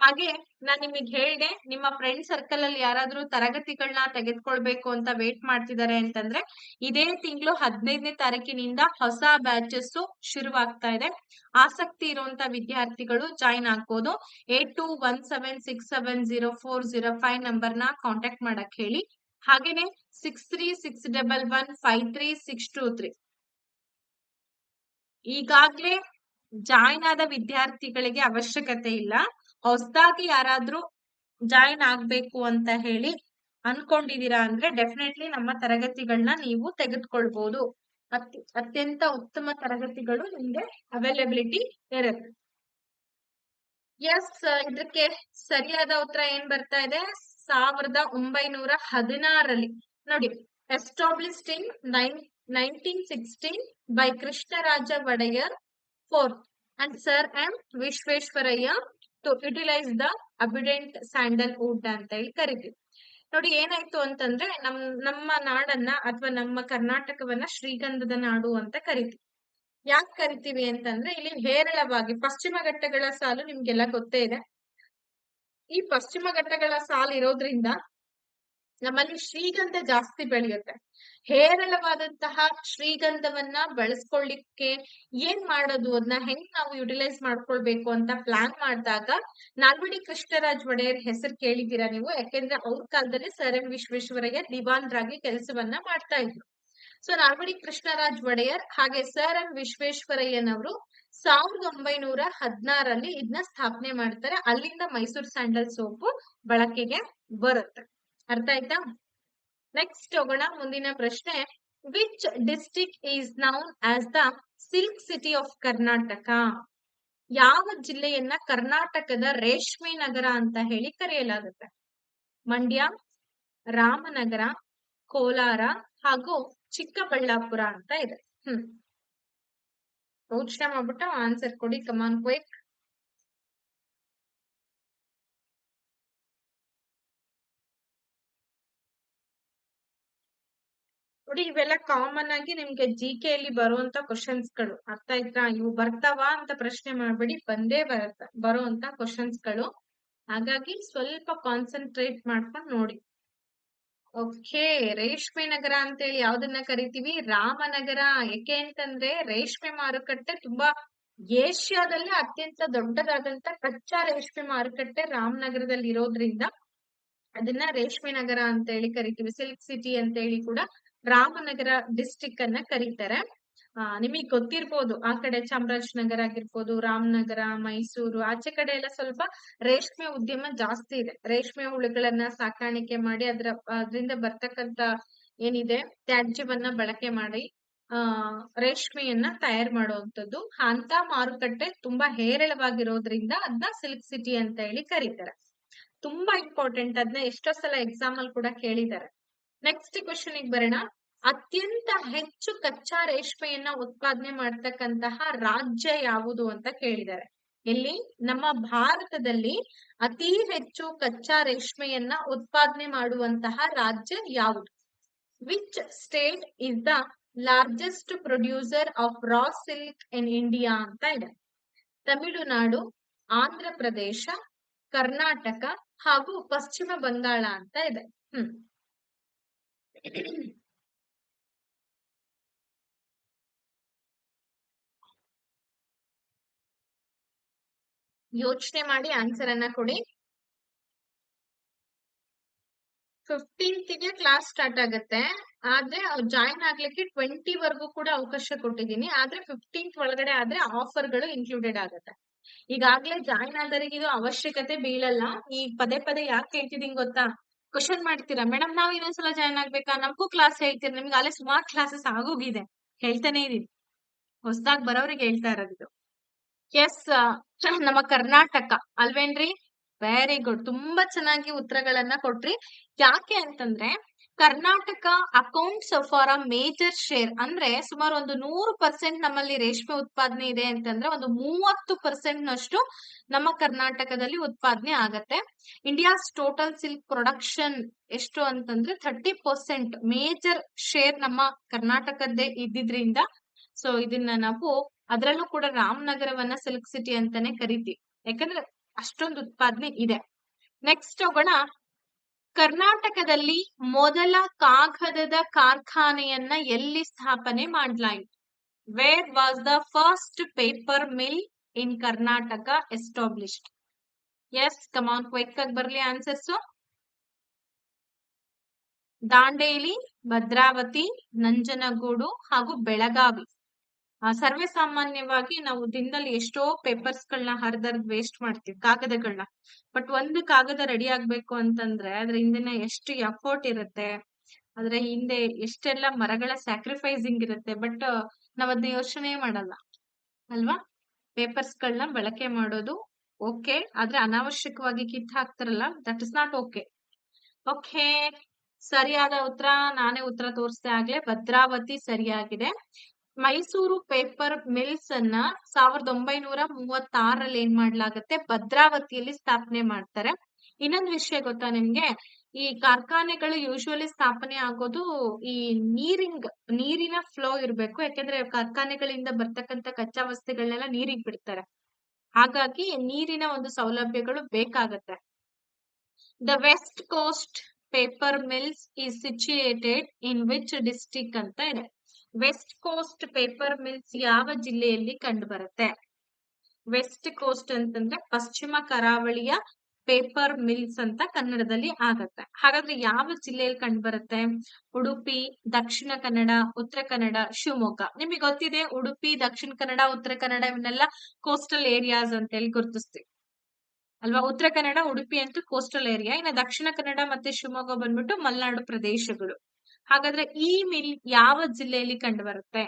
ಹಾಗೆ ನಾನ್ ನಿಮಗೆ ಹೇಳ್ದೆ, ನಿಮ್ಮ ಫ್ರೆಂಡ್ ಸರ್ಕಲ್ ಅಲ್ಲಿ ಯಾರಾದ್ರೂ ತರಗತಿಗಳನ್ನ ತೆಗೆದುಕೊಳ್ಬೇಕು ಅಂತ ವೇಟ್ ಮಾಡ್ತಿದ್ದಾರೆ ಅಂತಂದ್ರೆ, ಇದೇ ತಿಂಗಳು 15ನೇ ತಾರೀಕಿನಿಂದ ಹೊಸ ಬ್ಯಾಚಸ್ ಶುರುವಾಗ್ತಾ ಇದೆ. ಆಸಕ್ತಿ ಇರುವಂತ ವಿದ್ಯಾರ್ಥಿಗಳು ಜಾಯಿನ್ ಆಗ್ಬೋದು. 8217670405 ನಂಬರ್ನ ಕಾಂಟ್ಯಾಕ್ಟ್ ಮಾಡಕ್ ಹೇಳಿ. ಹಾಗೇನೆ 6361153623. ಈಗಾಗ್ಲೇ ಜಾಯಿನ್ ಆದ ವಿದ್ಯಾರ್ಥಿಗಳಿಗೆ ಅವಶ್ಯಕತೆ ಇಲ್ಲ. ಹೊಸದಾಗಿ ಯಾರಾದ್ರೂ ಜಾಯಿನ್ ಆಗ್ಬೇಕು ಅಂತ ಹೇಳಿ ಅನ್ಕೊಂಡಿದೀರಾ ಅಂದ್ರೆ ಡೆಫಿನೆಟ್ಲಿ ನಮ್ಮ ತರಗತಿಗಳನ್ನ ನೀವು ತೆಗೆದುಕೊಳ್ಬಹುದು. ಅತ್ಯಂತ ಉತ್ತಮ ತರಗತಿಗಳು ನಿಮ್ಗೆ ಅವೈಲಬಿಲಿಟಿ ಇರುತ್ತೆ. ಎಸ್, ಇದಕ್ಕೆ ಸರಿಯಾದ ಉತ್ತರ ಏನ್ ಬರ್ತಾ ಇದೆ? 1916ರಲ್ಲಿ ನೋಡಿ, established in 1916 by Krishnaraja Wadiyar IV and Sir M. Visvesvaraya to utilize the abundant sandalwood ಅಂತ ಹೇಳಿ ಕರಿತೀವಿ. ನೋಡಿ ಏನಾಯ್ತು ಅಂತಂದ್ರೆ ನಮ್ಮ ನಾಡನ್ನ ಅಥವಾ ನಮ್ಮ ಕರ್ನಾಟಕವನ್ನ ಶ್ರೀಗಂಧದ ನಾಡು ಅಂತ ಕರಿತೀವಿ. ಯಾಕೆ ಕರಿತೀವಿ ಅಂತಂದ್ರೆ ಇಲ್ಲಿ ಹೇರಳವಾಗಿ ಪಶ್ಚಿಮ ಘಟ್ಟಗಳ ಸಾಲು ನಿಮ್ಗೆಲ್ಲ ಗೊತ್ತೇ ಇದೆ. ಈ ಪಶ್ಚಿಮ ಘಟ್ಟಗಳ ಸಾಲು ಇರೋದ್ರಿಂದ ನಮ್ಮಲ್ಲಿ ಶ್ರೀಗಂಧ ಜಾಸ್ತಿ ಬೆಳೆಯುತ್ತೆ. ಹೇರಳವಾದಂತಹ ಶ್ರೀಗಂಧವನ್ನ ಬಳಸ್ಕೊಳ್ಳಿಕ್ಕೆ ಏನ್ ಮಾಡೋದು, ಅದನ್ನ ಹೆಂಗ್ ನಾವು ಯುಟಿಲೈಸ್ ಮಾಡ್ಕೊಳ್ಬೇಕು ಅಂತ ಪ್ಲಾನ್ ಮಾಡಿದಾಗ ನಾಲ್ವಡಿ ಕೃಷ್ಣರಾಜ ಒಡೆಯರ್ ಹೆಸರು ಕೇಳಿದ್ದೀರಾ ನೀವು? ಯಾಕೆಂದ್ರೆ ಅವ್ರ ಕಾಲದಲ್ಲಿ ಸರ್ ಎಂ ವಿಶ್ವೇಶ್ವರಯ್ಯ ದಿವಾನ್ರಾಗಿ ಕೆಲಸವನ್ನ ಮಾಡ್ತಾ ಇದ್ರು. ಸೊ ನಾಲ್ವಡಿ ಕೃಷ್ಣರಾಜ ಒಡೆಯರ್ ಹಾಗೆ ಸರ್ ಎಂ ವಿಶ್ವೇಶ್ವರಯ್ಯನವರು 1916ರಲ್ಲಿ ಇದನ್ನ ಸ್ಥಾಪನೆ ಮಾಡ್ತಾರೆ. ಅಲ್ಲಿಂದ ಮೈಸೂರು ಸ್ಯಾಂಡಲ್ ಸೋಪು ಬಳಕೆಗೆ ಬರುತ್ತೆ. ಅರ್ಥ ಆಯ್ತಾ? ನೆಕ್ಸ್ಟ್ ಹೋಗೋಣ ಮುಂದಿನ ಪ್ರಶ್ನೆ. Which district is known as the silk city of Karnataka? ಯಾವ ಜಿಲ್ಲೆಯನ್ನ ಕರ್ನಾಟಕದ ರೇಷ್ಮೆ ನಗರ ಅಂತ ಹೇಳಿ ಕರೆಯಲಾಗುತ್ತೆ? ಮಂಡ್ಯ, ರಾಮನಗರ, ಕೋಲಾರ ಹಾಗೂ ಚಿಕ್ಕಬಳ್ಳಾಪುರ ಅಂತ ಇದೆ. ಯೋಚನೆ ಮಾಡ್ಬಿಟ್ಟು ಆನ್ಸರ್ ಕೊಡಿ. Come on quick. ನೋಡಿ ಇವೆಲ್ಲ ಕಾಮನ್ ಆಗಿ ನಿಮ್ಗೆ GK ಅಲ್ಲಿ ಬರುವಂತ ಕ್ವಶನ್ಸ್ ಗಳು. ಅರ್ಥ ಆಯ್ತಾ? ಇವು ಬರ್ತಾವ ಅಂತ ಪ್ರಶ್ನೆ ಮಾಡ್ಬೇಡಿ, ಬಂದೇ ಬರುವಂತ ಕ್ವಶನ್ಸ್ ಗಳು. ಹಾಗಾಗಿ ಸ್ವಲ್ಪ ಕಾನ್ಸಂಟ್ರೇಟ್ ಮಾಡ್ಕೊಂಡು ನೋಡಿ. ಓಕೆ, ರೇಷ್ಮೆ ನಗರ ಅಂತೇಳಿ ಯಾವ್ದನ್ನ ಕರಿತೀವಿ? ರಾಮನಗರ. ಯಾಕೆ ಅಂತಂದ್ರೆ ರೇಷ್ಮೆ ಮಾರುಕಟ್ಟೆ ತುಂಬಾ ಏಷ್ಯಾದಲ್ಲೇ ಅತ್ಯಂತ ದೊಡ್ಡದಾದಂತ ಕಚ್ಚಾ ರೇಷ್ಮೆ ಮಾರುಕಟ್ಟೆ ರಾಮನಗರದಲ್ಲಿ ಇರೋದ್ರಿಂದ ಅದನ್ನ ರೇಷ್ಮೆ ನಗರ ಅಂತ ಹೇಳಿ ಕರಿತೀವಿ. ಸಿಲ್ಕ್ ಸಿಟಿ ಅಂತ ಹೇಳಿ ಕೂಡ ರಾಮನಗರ ಡಿಸ್ಟಿಕ್ ಅನ್ನ ಕರೀತಾರೆ. ನಿಮಗ್ ಗೊತ್ತಿರ್ಬೋದು, ಆ ಕಡೆ ಚಾಮರಾಜನಗರ ಆಗಿರ್ಬೋದು, ರಾಮನಗರ, ಮೈಸೂರು ಆಚೆ ಕಡೆ ಎಲ್ಲ ಸ್ವಲ್ಪ ರೇಷ್ಮೆ ಉದ್ಯಮ ಜಾಸ್ತಿ ಇದೆ. ರೇಷ್ಮೆ ಹುಳುಗಳನ್ನ ಸಾಕಾಣಿಕೆ ಮಾಡಿ ಅದರಿಂದ ಬರ್ತಕ್ಕಂತ ಏನಿದೆ ತ್ಯಾಜ್ಯವನ್ನ ಬಳಕೆ ಮಾಡಿ ರೇಷ್ಮೆಯನ್ನ ತಯಾರು ಮಾಡುವಂತದ್ದು. ಅಂತ ಮಾರುಕಟ್ಟೆ ತುಂಬಾ ಹೇರಳವಾಗಿರೋದ್ರಿಂದ ಅದನ್ನ ಸಿಲ್ಕ್ ಸಿಟಿ ಅಂತ ಹೇಳಿ ಕರೀತಾರೆ. ತುಂಬಾ ಇಂಪಾರ್ಟೆಂಟ್, ಅದನ್ನ ಎಷ್ಟೋ ಸಲ ಎಕ್ಸಾಮ್ ಅಲ್ಲಿ ಕೂಡ ಕೇಳಿದ್ದಾರೆ. ನೆಕ್ಸ್ಟ್ ಕ್ವಶನ್ ಬರೋಣ. ಅತ್ಯಂತ ಹೆಚ್ಚು ಕಚ್ಚಾ ರೇಷ್ಮೆಯನ್ನ ಉತ್ಪಾದನೆ ಮಾಡ್ತಕ್ಕಂತಹ ರಾಜ್ಯ ಯಾವುದು ಅಂತ ಕೇಳಿದ್ದಾರೆ. ಇಲ್ಲಿ ನಮ್ಮ ಭಾರತದಲ್ಲಿ ಅತಿ ಹೆಚ್ಚು ಕಚ್ಚಾ ರೇಷ್ಮೆಯನ್ನ ಉತ್ಪಾದನೆ ಮಾಡುವಂತಹ ರಾಜ್ಯ ಯಾವುದು? Which state is the largest producer of raw silk in India ಅಂತ ಇದೆ. ತಮಿಳುನಾಡು, ಆಂಧ್ರ ಪ್ರದೇಶ, ಕರ್ನಾಟಕ ಹಾಗೂ ಪಶ್ಚಿಮ ಬಂಗಾಳ ಅಂತ ಇದೆ. ಯೋಚನೆ ಮಾಡಿ ಆನ್ಸರ್ ಅನ್ನ ಕೊಡಿ. 15th ಕ್ಲಾಸ್ ಸ್ಟಾರ್ಟ್ ಆಗುತ್ತೆ. ಆದ್ರೆ ಜಾಯಿನ್ ಆಗ್ಲಿಕ್ಕೆ 20 ವರ್ಗೂ ಕೂಡ ಅವಕಾಶ ಕೊಟ್ಟಿದ್ದೀನಿ. ಆದ್ರೆ 15th ಒಳಗಡೆ ಆದ್ರೆ ಆಫರ್ಗಳು ಇನ್ಕ್ಲೂಡೆಡ್ ಆಗುತ್ತೆ. ಈಗಾಗ್ಲೇ ಜಾಯಿನ್ ಆದವರಿಗೆ ಇದು ಅವಶ್ಯಕತೆ ಬೀಳಲ್ಲ. ಈ ಪದೇ ಪದೇ ಯಾಕೆ ಹೇಳ್ತಿದೀನಿ ಗೊತ್ತಾ? ಕ್ವಶನ್ ಮಾಡ್ತೀರಾ, ಮೇಡಮ್ ನಾವ್ ಇನ್ನೊಂದ್ಸಲ ಜಾಯಿನ್ ಆಗ್ಬೇಕಾ? ನಮಗೂ ಕ್ಲಾಸ್ ಹೇಳ್ತೀರಾ? ನಿಮ್ಗೆ ಅಲ್ಲೇ ಸ್ಮಾರ್ಟ್ ಕ್ಲಾಸಸ್ ಆಗೋಗಿದೆ. ಹೇಳ್ತಾನೆ ಇದೀನಿ, ಹೊಸದಾಗಿ ಬರೋರಿಗೆ ಹೇಳ್ತಾ ಇರೋದು. ಎಸ್, ನಮ್ಮ ಕರ್ನಾಟಕ ಅಲ್ವೇನ್ರಿ? ವೆರಿ ಗುಡ್, ತುಂಬಾ ಚೆನ್ನಾಗಿ ಉತ್ತರಗಳನ್ನ ಕೊಟ್ರಿ. ಯಾಕೆ ಅಂತಂದ್ರೆ Karnataka accounts for a major share, ಅಂದ್ರೆ ಸುಮಾರು ಒಂದು 100% ನಮ್ಮಲ್ಲಿ ರೇಷ್ಮೆ ಉತ್ಪಾದನೆ ಇದೆ ಅಂತಂದ್ರೆ ಒಂದು 30% ನಷ್ಟು ನಮ್ಮ ಕರ್ನಾಟಕದಲ್ಲಿ ಉತ್ಪಾದನೆ ಆಗತ್ತೆ. ಇಂಡಿಯಾಸ್ ಟೋಟಲ್ ಸಿಲ್ಕ್ ಪ್ರೊಡಕ್ಷನ್ ಎಷ್ಟು ಅಂತಂದ್ರೆ 30% ಮೇಜರ್ ಶೇರ್ ನಮ್ಮ ಕರ್ನಾಟಕದ್ದೇ ಇದ್ದಿದ್ರಿಂದ ಸೊ ಇದನ್ನ ನಾವು ಅದರಲ್ಲೂ ಕೂಡ ರಾಮನಗರವನ್ನ ಸಿಲ್ಕ್ ಸಿಟಿ ಅಂತಾನೆ ಕರಿತೀವಿ, ಯಾಕಂದ್ರೆ ಅಷ್ಟೊಂದು ಉತ್ಪಾದನೆ ಇದೆ. ನೆಕ್ಸ್ಟ್ ಹೋಗೋಣ. ಕರ್ನಾಟಕದಲ್ಲಿ ಮೊದಲ ಕಾಗದದ ಕಾರ್ಖಾನೆಯನ್ನ ಎಲ್ಲಿ ಸ್ಥಾಪನೆ ಮಾಡಲಾಯಿತು? Where was the first paper mill in Karnataka established? Yes, come on quick ಆಗಿ ಬರ್ಲಿ ಆನ್ಸರ್ಸ್. ದಾಂಡೇಲಿ, ಭದ್ರಾವತಿ, ನಂಜನಗೂಡು ಹಾಗೂ ಬೆಳಗಾವಿ. ಸರ್ವೇ ಸಾಮಾನ್ಯವಾಗಿ ನಾವು ದಿನದಲ್ಲಿ ಎಷ್ಟೋ ಪೇಪರ್ಸ್ ಗಳನ್ನ ಹರಿದರ್ದ್ ವೇಸ್ಟ್ ಮಾಡ್ತೀವಿ, ಕಾಗದಗಳನ್ನ. ಬಟ್ ಒಂದು ಕಾಗದ ರೆಡಿ ಆಗ್ಬೇಕು ಅಂತಂದ್ರೆ ಅದ್ರ ಹಿಂದಿನ ಎಷ್ಟು ಎಫರ್ಟ್ ಇರುತ್ತೆ, ಅದ್ರ ಹಿಂದೆ ಎಷ್ಟೆಲ್ಲ ಮರಗಳ ಸ್ಯಾಕ್ರಿಫೈಸಿಂಗ್ ಇರುತ್ತೆ. ಬಟ್ ನಾವ್ ಅದನ್ನ ಯೋಚನೆ ಮಾಡಲ್ಲ ಅಲ್ವಾ? ಪೇಪರ್ಸ್ ಗಳನ್ನ ಬಳಕೆ ಮಾಡೋದು ಓಕೆ, ಆದ್ರೆ ಅನಾವಶ್ಯಕವಾಗಿ ಕಿತ್ ಹಾಕ್ತಾರಲ್ಲ, that is not okay. Okay, ಸರಿಯಾದ ಉತ್ತರ ನಾನೇ ಉತ್ತರ ತೋರಿಸ್ದೆ ಆಗ್ಲೇ, ಭದ್ರಾವತಿ ಸರಿಯಾಗಿದೆ. ಮೈಸೂರು ಪೇಪರ್ ಮಿಲ್ಸ್ ಅನ್ನ 1936ರಲ್ಲಿ ಏನ್ ಮಾಡ್ಲಾಗತ್ತೆ, ಭದ್ರಾವತಿಯಲ್ಲಿ ಸ್ಥಾಪನೆ ಮಾಡ್ತಾರೆ. ಇನ್ನೊಂದು ವಿಷಯ ಗೊತ್ತಾ ನಿಮ್ಗೆ, ಈ ಕಾರ್ಖಾನೆಗಳು ಯೂಶುವಲಿ ಸ್ಥಾಪನೆ ಆಗೋದು ಈ ನೀರಿನ ಫ್ಲೋ ಇರ್ಬೇಕು. ಯಾಕೆಂದ್ರೆ ಕಾರ್ಖಾನೆಗಳಿಂದ ಬರ್ತಕ್ಕಂತ ಕಚ್ಚಾ ವಸ್ತುಗಳನ್ನೆಲ್ಲ ನೀರಿಗೆ ಬಿಡ್ತಾರೆ, ಹಾಗಾಗಿ ನೀರಿನ ಒಂದು ಸೌಲಭ್ಯಗಳು ಬೇಕಾಗತ್ತೆ. The west coast paper mills is situated in which district ಅಂತ ಇದೆ. ವೆಸ್ಟ್ ಕೋಸ್ಟ್ ಪೇಪರ್ ಮಿಲ್ಸ್ ಯಾವ ಜಿಲ್ಲೆಯಲ್ಲಿ ಕಂಡು ಬರುತ್ತೆ? ವೆಸ್ಟ್ ಕೋಸ್ಟ್ ಅಂತಂದ್ರೆ ಪಶ್ಚಿಮ ಕರಾವಳಿಯ ಪೇಪರ್ ಮಿಲ್ಸ್ ಅಂತ ಕನ್ನಡದಲ್ಲಿ ಆಗತ್ತೆ. ಹಾಗಾದ್ರೆ ಯಾವ ಜಿಲ್ಲೆಯಲ್ಲಿ ಕಂಡು ಬರುತ್ತೆ? ಉಡುಪಿ, ದಕ್ಷಿಣ ಕನ್ನಡ, ಉತ್ತರ ಕನ್ನಡ, ಶಿವಮೊಗ್ಗ. ನಿಮಗೆ ಗೊತ್ತಿದೆ, ಉಡುಪಿ, ದಕ್ಷಿಣ ಕನ್ನಡ, ಉತ್ತರ ಕನ್ನಡ ಇವನ್ನೆಲ್ಲ ಕೋಸ್ಟಲ್ ಏರಿಯಾಸ್ ಅಂತ ಹೇಳಿ ಗುರುತಿಸ್ತೀವಿ ಅಲ್ವಾ? ಉತ್ತರ ಕನ್ನಡ, ಉಡುಪಿ ಅಂತೂ ಕೋಸ್ಟಲ್ ಏರಿಯಾ. ಇನ್ನು ದಕ್ಷಿಣ ಕನ್ನಡ ಮತ್ತೆ ಶಿವಮೊಗ್ಗ ಬಂದ್ಬಿಟ್ಟು ಮಲೆನಾಡು ಪ್ರದೇಶಗಳು. ಹಾಗಾದ್ರೆ ಈ ಮಿಲ್ ಯಾವ ಜಿಲ್ಲೆಯಲ್ಲಿ ಕಂಡು ಬರುತ್ತೆ?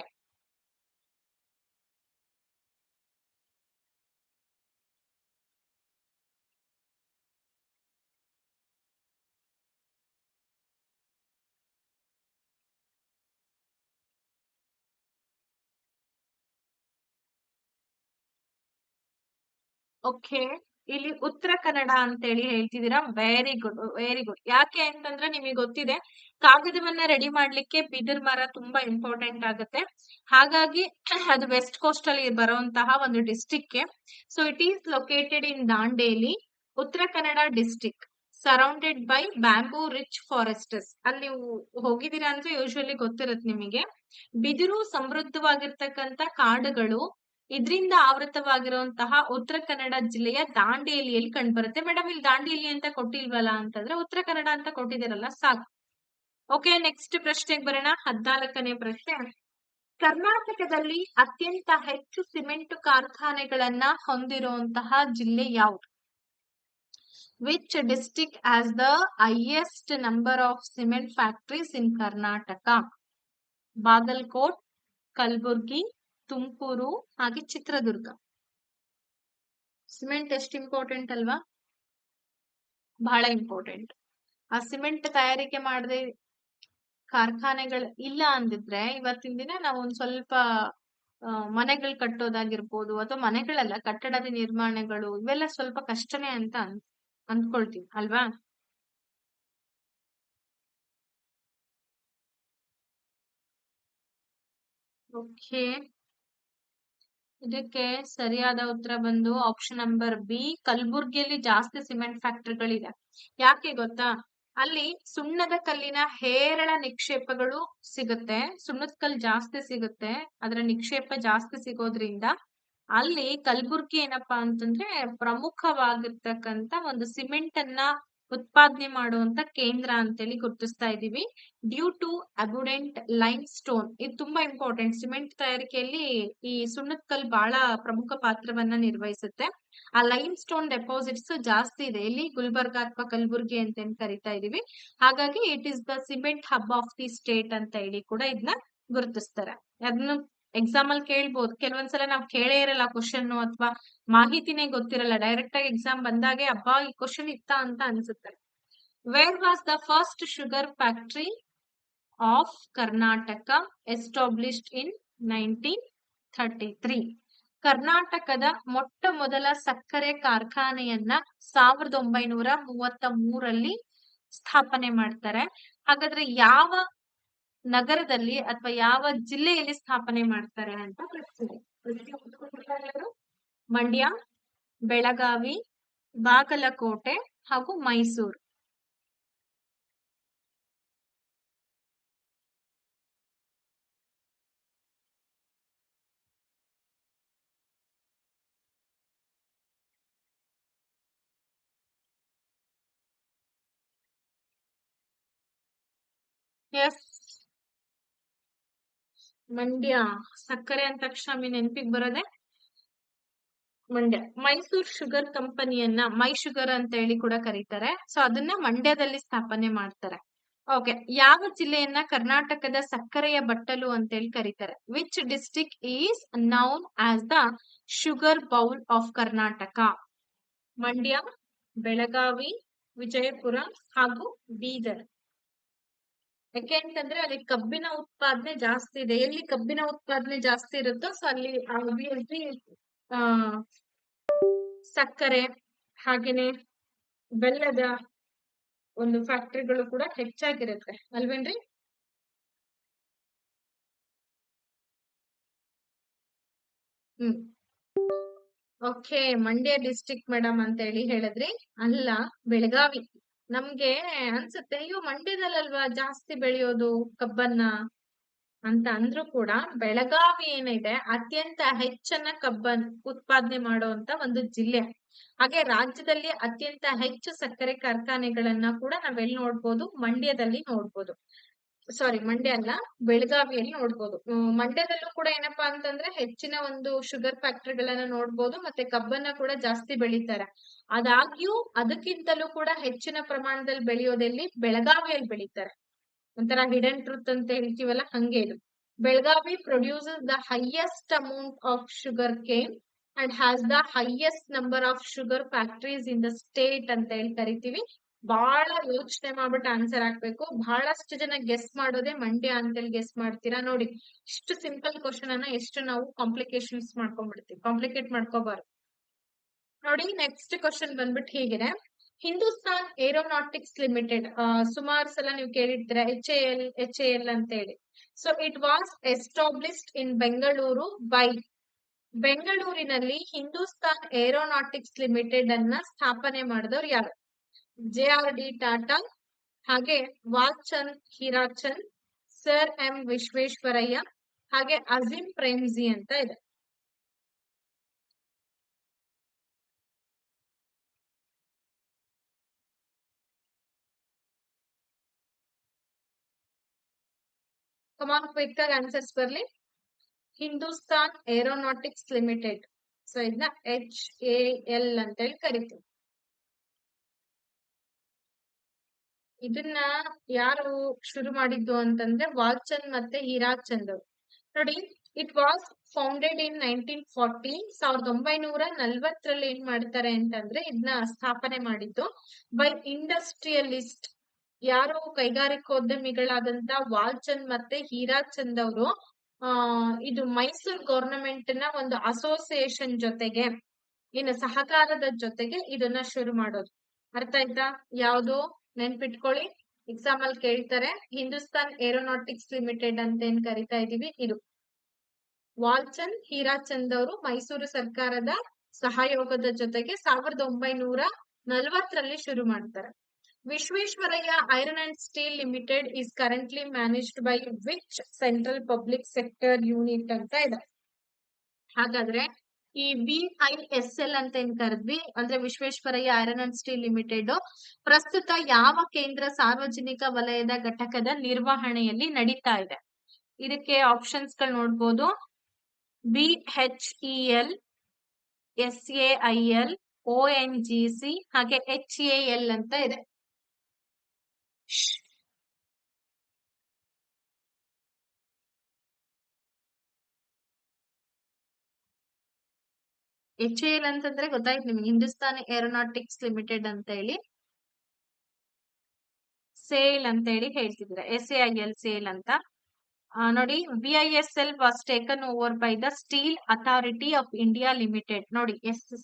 ಓಕೆ, ಇಲ್ಲಿ ಉತ್ತರ ಕನ್ನಡ ಅಂತ ಹೇಳಿ ಹೇಳ್ತಿದ್ದೀರಾ. Very good, very good. ಯಾಕೆ ಅಂತಂದ್ರೆ ನಿಮಗೆ ಗೊತ್ತಿದೆ, ಕಾಗದವನ್ನ ರೆಡಿ ಮಾಡ್ಲಿಕ್ಕೆ ಬಿದಿರ್ ಮರ ತುಂಬಾ ಇಂಪಾರ್ಟೆಂಟ್ ಆಗುತ್ತೆ. ಹಾಗಾಗಿ ಅದು ವೆಸ್ಟ್ ಕೋಸ್ಟ್ ಅಲ್ಲಿ ಬರುವಂತಹ ಒಂದು district. So it is located in Dandeli, Uttara Kannada district, surrounded by bamboo rich forests. ಅಲ್ಲಿ ನೀವು ಹೋಗಿದ್ದೀರಾ ಅಂದ್ರೆ ಯೂಶುವಲಿ ಗೊತ್ತಿರುತ್ತೆ ನಿಮಗೆ. ಬಿದಿರು ಸಮೃದ್ಧವಾಗಿರ್ತಕ್ಕಂತ ಕಾಡುಗಳು ಇದರಿಂದ ಆವೃತವಾಗಿರುವಂತಹ ಉತ್ತರ ಕನ್ನಡ ಜಿಲ್ಲೆಯ ದಾಂಡೇಲಿಯಲ್ಲಿ ಕಂಡುಬರುತ್ತೆ. ಮೇಡಮ್, ಇಲ್ಲಿ ದಾಂಡೇಲಿ ಅಂತ ಕೊಟ್ಟಿಲ್ವಲ್ಲ ಅಂತಂದ್ರೆ ಉತ್ತರ ಕನ್ನಡ ಅಂತ ಕೊಟ್ಟಿದ್ದೀರಲ್ಲ, ಸಾಕು. ಓಕೆ, ನೆಕ್ಸ್ಟ್ ಪ್ರಶ್ನೆಗೆ ಬರೋಣ. 14ನೇ ಪ್ರಶ್ನೆ. ಕರ್ನಾಟಕದಲ್ಲಿ ಅತ್ಯಂತ ಹೆಚ್ಚು ಸಿಮೆಂಟ್ ಕಾರ್ಖಾನೆಗಳನ್ನ ಹೊಂದಿರುವಂತಹ ಜಿಲ್ಲೆ ಯಾವುದು? Which district has the highest number of cement factories in Karnataka? Bagalkot, Kalaburagi, Tumakuru ಹಾಗೆ ಚಿತ್ರದುರ್ಗ. ಸಿಮೆಂಟ್ ಎಷ್ಟು ಇಂಪಾರ್ಟೆಂಟ್ ಅಲ್ವಾ? ಬಹಳ ಇಂಪಾರ್ಟೆಂಟ್. ಆ ಸಿಮೆಂಟ್ ತಯಾರಿಕೆ ಮಾಡದೆ ಕಾರ್ಖಾನೆಗಳು ಇಲ್ಲ ಅಂದಿದ್ರೆ ಇವತ್ತಿನ ದಿನ ನಾವು ಒಂದ್ ಸ್ವಲ್ಪ ಮನೆಗಳು ಕಟ್ಟೋದಾಗಿರ್ಬೋದು, ಅಥವಾ ಮನೆಗಳೆಲ್ಲ ಕಟ್ಟಡದ ನಿರ್ಮಾಣಗಳು ಇವೆಲ್ಲ ಸ್ವಲ್ಪ ಕಷ್ಟನೇ ಅಂತ ಅಂದ್ಕೊಳ್ತೀವಿ ಅಲ್ವಾ? ಓಕೆ, ಇದಕ್ಕೆ ಸರಿಯಾದ ಉತ್ತರ ಬಂದು ಆಪ್ಷನ್ ನಂಬರ್ ಬಿ, ಕಲಬುರ್ಗಿಯಲ್ಲಿ ಜಾಸ್ತಿ ಸಿಮೆಂಟ್ ಫ್ಯಾಕ್ಟರಿಗಳಿದೆ. ಯಾಕೆ ಗೊತ್ತಾ? ಅಲ್ಲಿ ಸುಣ್ಣದ ಕಲ್ಲಿನ ಹೇರಳ ನಿಕ್ಷೇಪಗಳು ಸಿಗುತ್ತೆ, ಸುಣ್ಣದ ಕಲ್ಲು ಜಾಸ್ತಿ ಸಿಗುತ್ತೆ, ಅದರ ನಿಕ್ಷೇಪ ಜಾಸ್ತಿ ಸಿಗೋದ್ರಿಂದ ಅಲ್ಲಿ ಕಲಬುರ್ಗಿ ಏನಪ್ಪಾ ಅಂತಂದ್ರೆ ಪ್ರಮುಖವಾಗಿರ್ತಕ್ಕಂತ ಒಂದು ಸಿಮೆಂಟ್ ಅನ್ನ ಉತ್ಪಾದನೆ ಮಾಡುವಂತ ಕೇಂದ್ರ ಅಂತೇಳಿ ಗುರುತಿಸ್ತಾ ಇದೀವಿ. ಡ್ಯೂ ಟು ಅಬುಡೆಂಟ್ ಲೈಮ್ ಸ್ಟೋನ್, ಇದು ತುಂಬಾ ಇಂಪಾರ್ಟೆಂಟ್. ಸಿಮೆಂಟ್ ತಯಾರಿಕೆಯಲ್ಲಿ ಈ ಸುಣ್ಣದ ಕಲ್ಲು ಬಹಳ ಪ್ರಮುಖ ಪಾತ್ರವನ್ನ ನಿರ್ವಹಿಸುತ್ತೆ. ಆ ಲೈಮ್ ಸ್ಟೋನ್ ಡೆಪಾಸಿಟ್ಸ್ ಜಾಸ್ತಿ ಇದೆ ಇಲ್ಲಿ ಗುಲ್ಬರ್ಗ ಅಥವಾ ಕಲಬುರ್ಗಿ ಅಂತ ಏನ್ ಕರಿತಾ ಇದೀವಿ. ಹಾಗಾಗಿ it is the cement hub of the state ಅಂತ ಹೇಳಿ ಕೂಡ ಇದನ್ನ ಗುರುತಿಸ್ತಾರೆ. ಅದನ್ನು ಎಕ್ಸಾಮ್ ಅಲ್ಲಿ ಕೇಳ್ಬೋದು. ಕೆಲವೊಂದ್ಸಲ ನಾವು ಕೇಳೇ ಇರಲ್ಲ ಕ್ವಶನ್, ಅಥವಾ ಮಾಹಿತಿನೇ ಗೊತ್ತಿರಲ್ಲ. ಡೈರೆಕ್ಟ್ ಆಗಿ ಎಕ್ಸಾಮ್ ಬಂದಾಗೆ ಅಬ್ಬಾ ಈ ಕ್ವಶನ್ ಇತ್ತ ಅಂತ ಅನ್ಸುತ್ತೆ. Wear was the first sugar factory of Karnataka established in 1933? ಕರ್ನಾಟಕದ ಮೊಟ್ಟ ಮೊದಲ ಸಕ್ಕರೆ ಕಾರ್ಖಾನೆಯನ್ನ 1933ರಲ್ಲಿ ಸ್ಥಾಪನೆ ಮಾಡ್ತಾರೆ. ಹಾಗಾದ್ರೆ ಯಾವ ನಗರದಲ್ಲಿ ಅಥವಾ ಯಾವ ಜಿಲ್ಲೆಯಲ್ಲಿ ಸ್ಥಾಪನೆ ಮಾಡ್ತಾರೆ ಅಂತ ಪ್ರಶ್ನೆ. ಮಂಡ್ಯ, ಬೆಳಗಾವಿ, ಬಾಗಲಕೋಟೆ ಹಾಗೂ ಮೈಸೂರು. ಎಸ್, ಮಂಡ್ಯ. ಸಕ್ಕರೆ ಅಂದ ತಕ್ಷಣ ನೆನಪಿಗೆ ಬರೋದೆ ಮಂಡ್ಯ. ಮೈಸೂರ್ ಶುಗರ್ ಕಂಪನಿಯನ್ನ ಮೈ ಶುಗರ್ ಅಂತ ಹೇಳಿ ಕೂಡ ಕರೀತಾರೆ. ಸೊ ಅದನ್ನ ಮಂಡ್ಯದಲ್ಲಿ ಸ್ಥಾಪನೆ ಮಾಡ್ತಾರೆ. ಓಕೆ, ಯಾವ ಜಿಲ್ಲೆಯನ್ನ ಕರ್ನಾಟಕದ ಸಕ್ಕರೆಯ ಬಟ್ಟಲು ಅಂತ ಹೇಳಿ ಕರೀತಾರೆ? Which district is known as the sugar bowl of Karnataka? Mandya, Belagavi, Vijayapura ಹಾಗೂ ಬೀದರ್. ಯಾಕೆ ಅಂತಂದ್ರೆ ಅಲ್ಲಿ ಕಬ್ಬಿನ ಉತ್ಪಾದನೆ ಜಾಸ್ತಿ ಇದೆ. ಎಲ್ಲಿ ಕಬ್ಬಿನ ಉತ್ಪಾದನೆ ಜಾಸ್ತಿ ಇರುತ್ತೋ ಸೊ ಅಲ್ಲಿ obviously, ಆ ಸಕ್ಕರೆ ಹಾಗೇನೆ ಬೆಲ್ಲದ ಒಂದು ಫ್ಯಾಕ್ಟರಿಗಳು ಕೂಡ ಹೆಚ್ಚಾಗಿರುತ್ತೆ ಅಲ್ವೇನ್ರಿ? ಹ್ಮ್. ಓಕೆ, ಮಂಡ್ಯ ಡಿಸ್ಟ್ರಿಕ್ಟ್ ಮೇಡಮ್ ಅಂತ ಹೇಳಿ ಹೇಳಿದ್ರಿ. ಅಲ್ಲ, ಬೆಳಗಾವಿ. ನಮ್ಗೆ ಅನ್ಸುತ್ತೆ ಅಯ್ಯೋ ಮಂಡ್ಯದಲ್ಲಲ್ವಾ ಜಾಸ್ತಿ ಬೆಳೆಯೋದು ಕಬ್ಬನ್ನ ಅಂತ ಅಂದ್ರೂ ಕೂಡ ಬೆಳಗಾವಿ ಏನಿದೆ ಅತ್ಯಂತ ಹೆಚ್ಚನ್ನ ಕಬ್ಬನ್ ಉತ್ಪಾದನೆ ಮಾಡುವಂತ ಒಂದು ಜಿಲ್ಲೆ. ಹಾಗೆ ರಾಜ್ಯದಲ್ಲಿ ಅತ್ಯಂತ ಹೆಚ್ಚು ಸಕ್ಕರೆ ಕಾರ್ಖಾನೆಗಳನ್ನ ಕೂಡ ನಾವೆಲ್ಲಿ ನೋಡ್ಬೋದು? ಮಂಡ್ಯದಲ್ಲಿ ನೋಡ್ಬೋದು. ಸಾರಿ, ಮಂಡ್ಯ ಅಲ್ಲ, ಬೆಳಗಾವಿಯಲ್ಲಿ ನೋಡ್ಬೋದು. ಮಂಡ್ಯದಲ್ಲೂ ಕೂಡ ಏನಪ್ಪಾ ಅಂತಂದ್ರೆ ಹೆಚ್ಚಿನ ಒಂದು ಶುಗರ್ ಫ್ಯಾಕ್ಟರಿಗಳನ್ನ ನೋಡ್ಬೋದು, ಮತ್ತೆ ಕಬ್ಬನ್ನ ಕೂಡ ಜಾಸ್ತಿ ಬೆಳೀತಾರೆ. ಆದಾಗ್ಯೂ ಅದಕ್ಕಿಂತಲೂ ಕೂಡ ಹೆಚ್ಚಿನ ಪ್ರಮಾಣದಲ್ಲಿ ಬೆಳೆಯೋದೆಲ್ಲಿ? ಬೆಳಗಾವಿಯಲ್ಲಿ ಬೆಳೀತಾರೆ. ಒಂಥರ ಹಿಡನ್ ಟ್ರೂತ್ ಅಂತ ಹೇಳ್ತೀವಲ್ಲ, ಹಂಗೆ ಇದು. Belagavi produces the highest amount of sugar cane and has the highest number of sugar factories in the state ಅಂತ ಹೇಳಿ ಕರಿತೀವಿ. ಬಹಳ ಯೋಚನೆ ಮಾಡ್ಬಿಟ್ಟು ಆನ್ಸರ್ ಹಾಕ್ಬೇಕು. ಬಹಳಷ್ಟು ಜನ ಗೆಸ್ ಮಾಡೋದೇ ಮಂಡ್ಯ ಅಂತೇಳಿ ಗೆಸ್ ಮಾಡ್ತೀರಾ. ನೋಡಿ, ಇಷ್ಟು ಸಿಂಪಲ್ ಕ್ವಶನ್ ಅನ್ನ ಎಷ್ಟು ನಾವು ಕಾಂಪ್ಲಿಕೇಶನ್ಸ್ ಮಾಡ್ಕೊಂಡ್ಬಿಡ್ತೀವಿ. ಕಾಂಪ್ಲಿಕೇಟ್ ಮಾಡ್ಕೋಬಾರ್ದು. ನೋಡಿ, ನೆಕ್ಸ್ಟ್ ಕ್ವಶನ್ ಬಂದ್ಬಿಟ್ಟು ಹೀಗಿದೆ. ಹಿಂದೂಸ್ತಾನ್ ಏರೋನಾಟಿಕ್ಸ್ ಲಿಮಿಟೆಡ್, ಸುಮಾರು ಸಲ ನೀವು ಕೇಳಿರ್ತೀರ HAL ಅಂತ ಹೇಳಿ. So it was established in Bengaluru by. ಬೆಂಗಳೂರಿನಲ್ಲಿ ಹಿಂದೂಸ್ತಾನ್ ಏರೋನಾಟಿಕ್ಸ್ ಲಿಮಿಟೆಡ್ ಅನ್ನ ಸ್ಥಾಪನೆ ಮಾಡಿದವರು ಯಾರು? JRD ಟಾಟಾ, ಹಾಗೆ ವಾಲ್ಚಂದ್ ಹೀರಾಚಂದ್, ಸರ್ ಎಂ ವಿಶ್ವೇಶ್ವರಯ್ಯ, ಹಾಗೆ ಅಜೀಂ ಪ್ರೇಮ್ಜಿ ಅಂತ ಇದೆ. ಕಮಾನ್ ಕ್ವಿಕ್ ಆಗಿ ಆನ್ಸರ್ಸ್ ಬರ್ಲಿ. Hindustan aeronautics limited. ಸೊ ಇದನ್ನ HAL ಅಂತ ಹೇಳಿ ಕರಿತೀವಿ. ಇದನ್ನ ಯಾರು ಶುರು ಮಾಡಿದ್ದು ಅಂತಂದ್ರೆ ವಾಲ್ಚಂದ್ ಮತ್ತೆ ಹೀರಾಚಂದ್ ಅವರು. ನೋಡಿ, ಇಟ್ ವಾಸ್ ಫೌಂಡೆಡ್ ಇನ್ 1940. 1940 ಏನ್ ಮಾಡ್ತಾರೆ ಅಂತಂದ್ರೆ ಇದನ್ನ ಸ್ಥಾಪನೆ ಮಾಡಿದ್ದು ಬೈ ಇಂಡಸ್ಟ್ರಿಯಲಿಸ್ಟ್. ಯಾರು? ಕೈಗಾರಿಕೋದ್ಯಮಿಗಳಾದಂತ ವಾಲ್ಚಂದ್ ಮತ್ತೆ ಹೀರಾಚಂದ್ ಅವರು ಇದು ಮೈಸೂರು ಗವರ್ನಮೆಂಟ್ ನ ಒಂದು ಅಸೋಸಿಯೇಷನ್ ಜೊತೆಗೆ, ಇನ್ನು ಸಹಕಾರದ ಜೊತೆಗೆ ಇದನ್ನ ಶುರು ಮಾಡೋದು. ಅರ್ಥ ಆಯ್ತಾ? ಯಾವ್ದು ನೆನ್ಪಿಟ್ಕೊಳ್ಳಿ, ಎಕ್ಸಾಮ್ ಅಲ್ಲಿ ಕೇಳ್ತಾರೆ. ಹಿಂದೂಸ್ತಾನ್ ಏರೋನಾಟಿಕ್ಸ್ ಲಿಮಿಟೆಡ್ ಅಂತ ಏನ್ ಕರಿತಾ ಇದೀವಿ, ಇದು ವಾಲ್ಚಂದ್ ಹೀರಾಚಂದ್ ಅವರು ಮೈಸೂರು ಸರ್ಕಾರದ ಸಹಯೋಗದ ಜೊತೆಗೆ 1940 ಶುರು ಮಾಡ್ತಾರೆ. Visvesvaraya iron and steel limited is currently managed by which central public sector unit ಅಂತ ಇದೆ. ಹಾಗಾದ್ರೆ ಈ VISL ಅಂತ ಏನ್ ಕರೆದ್ವಿ ಅಂದ್ರೆ Visvesvaraya iron and steel limited ಪ್ರಸ್ತುತ ಯಾವ ಕೇಂದ್ರ ಸಾರ್ವಜನಿಕ ವಲಯದ ಘಟಕದ ನಿರ್ವಹಣೆಯಲ್ಲಿ ನಡೀತಾ ಇದೆ? ಇದಕ್ಕೆ ಆಪ್ಷನ್ಸ್ ಗಳು ನೋಡ್ಬೋದು. BHEL, SAIL, ONGC, ಹಾಗೆ HAL ಅಂತ ಇದೆ. HAL ಅಂತಂದ್ರೆ ಗೊತ್ತಾಯ್ತು ನಿಮ್ಗೆ, ಹಿಂದೂಸ್ತಾನ್ ಏರೋನಾಟಿಕ್ಸ್ ಲಿಮಿಟೆಡ್ ಅಂತ ಹೇಳಿ. ಸೇಲ್ ಅಂತ ಹೇಳಿ ಹೇಳ್ತಿದ್ರೆ SAIL ಸೇಲ್ ಅಂತ. ನೋಡಿ, VISL was taken over by the steel authority of India limited. ನೋಡಿ,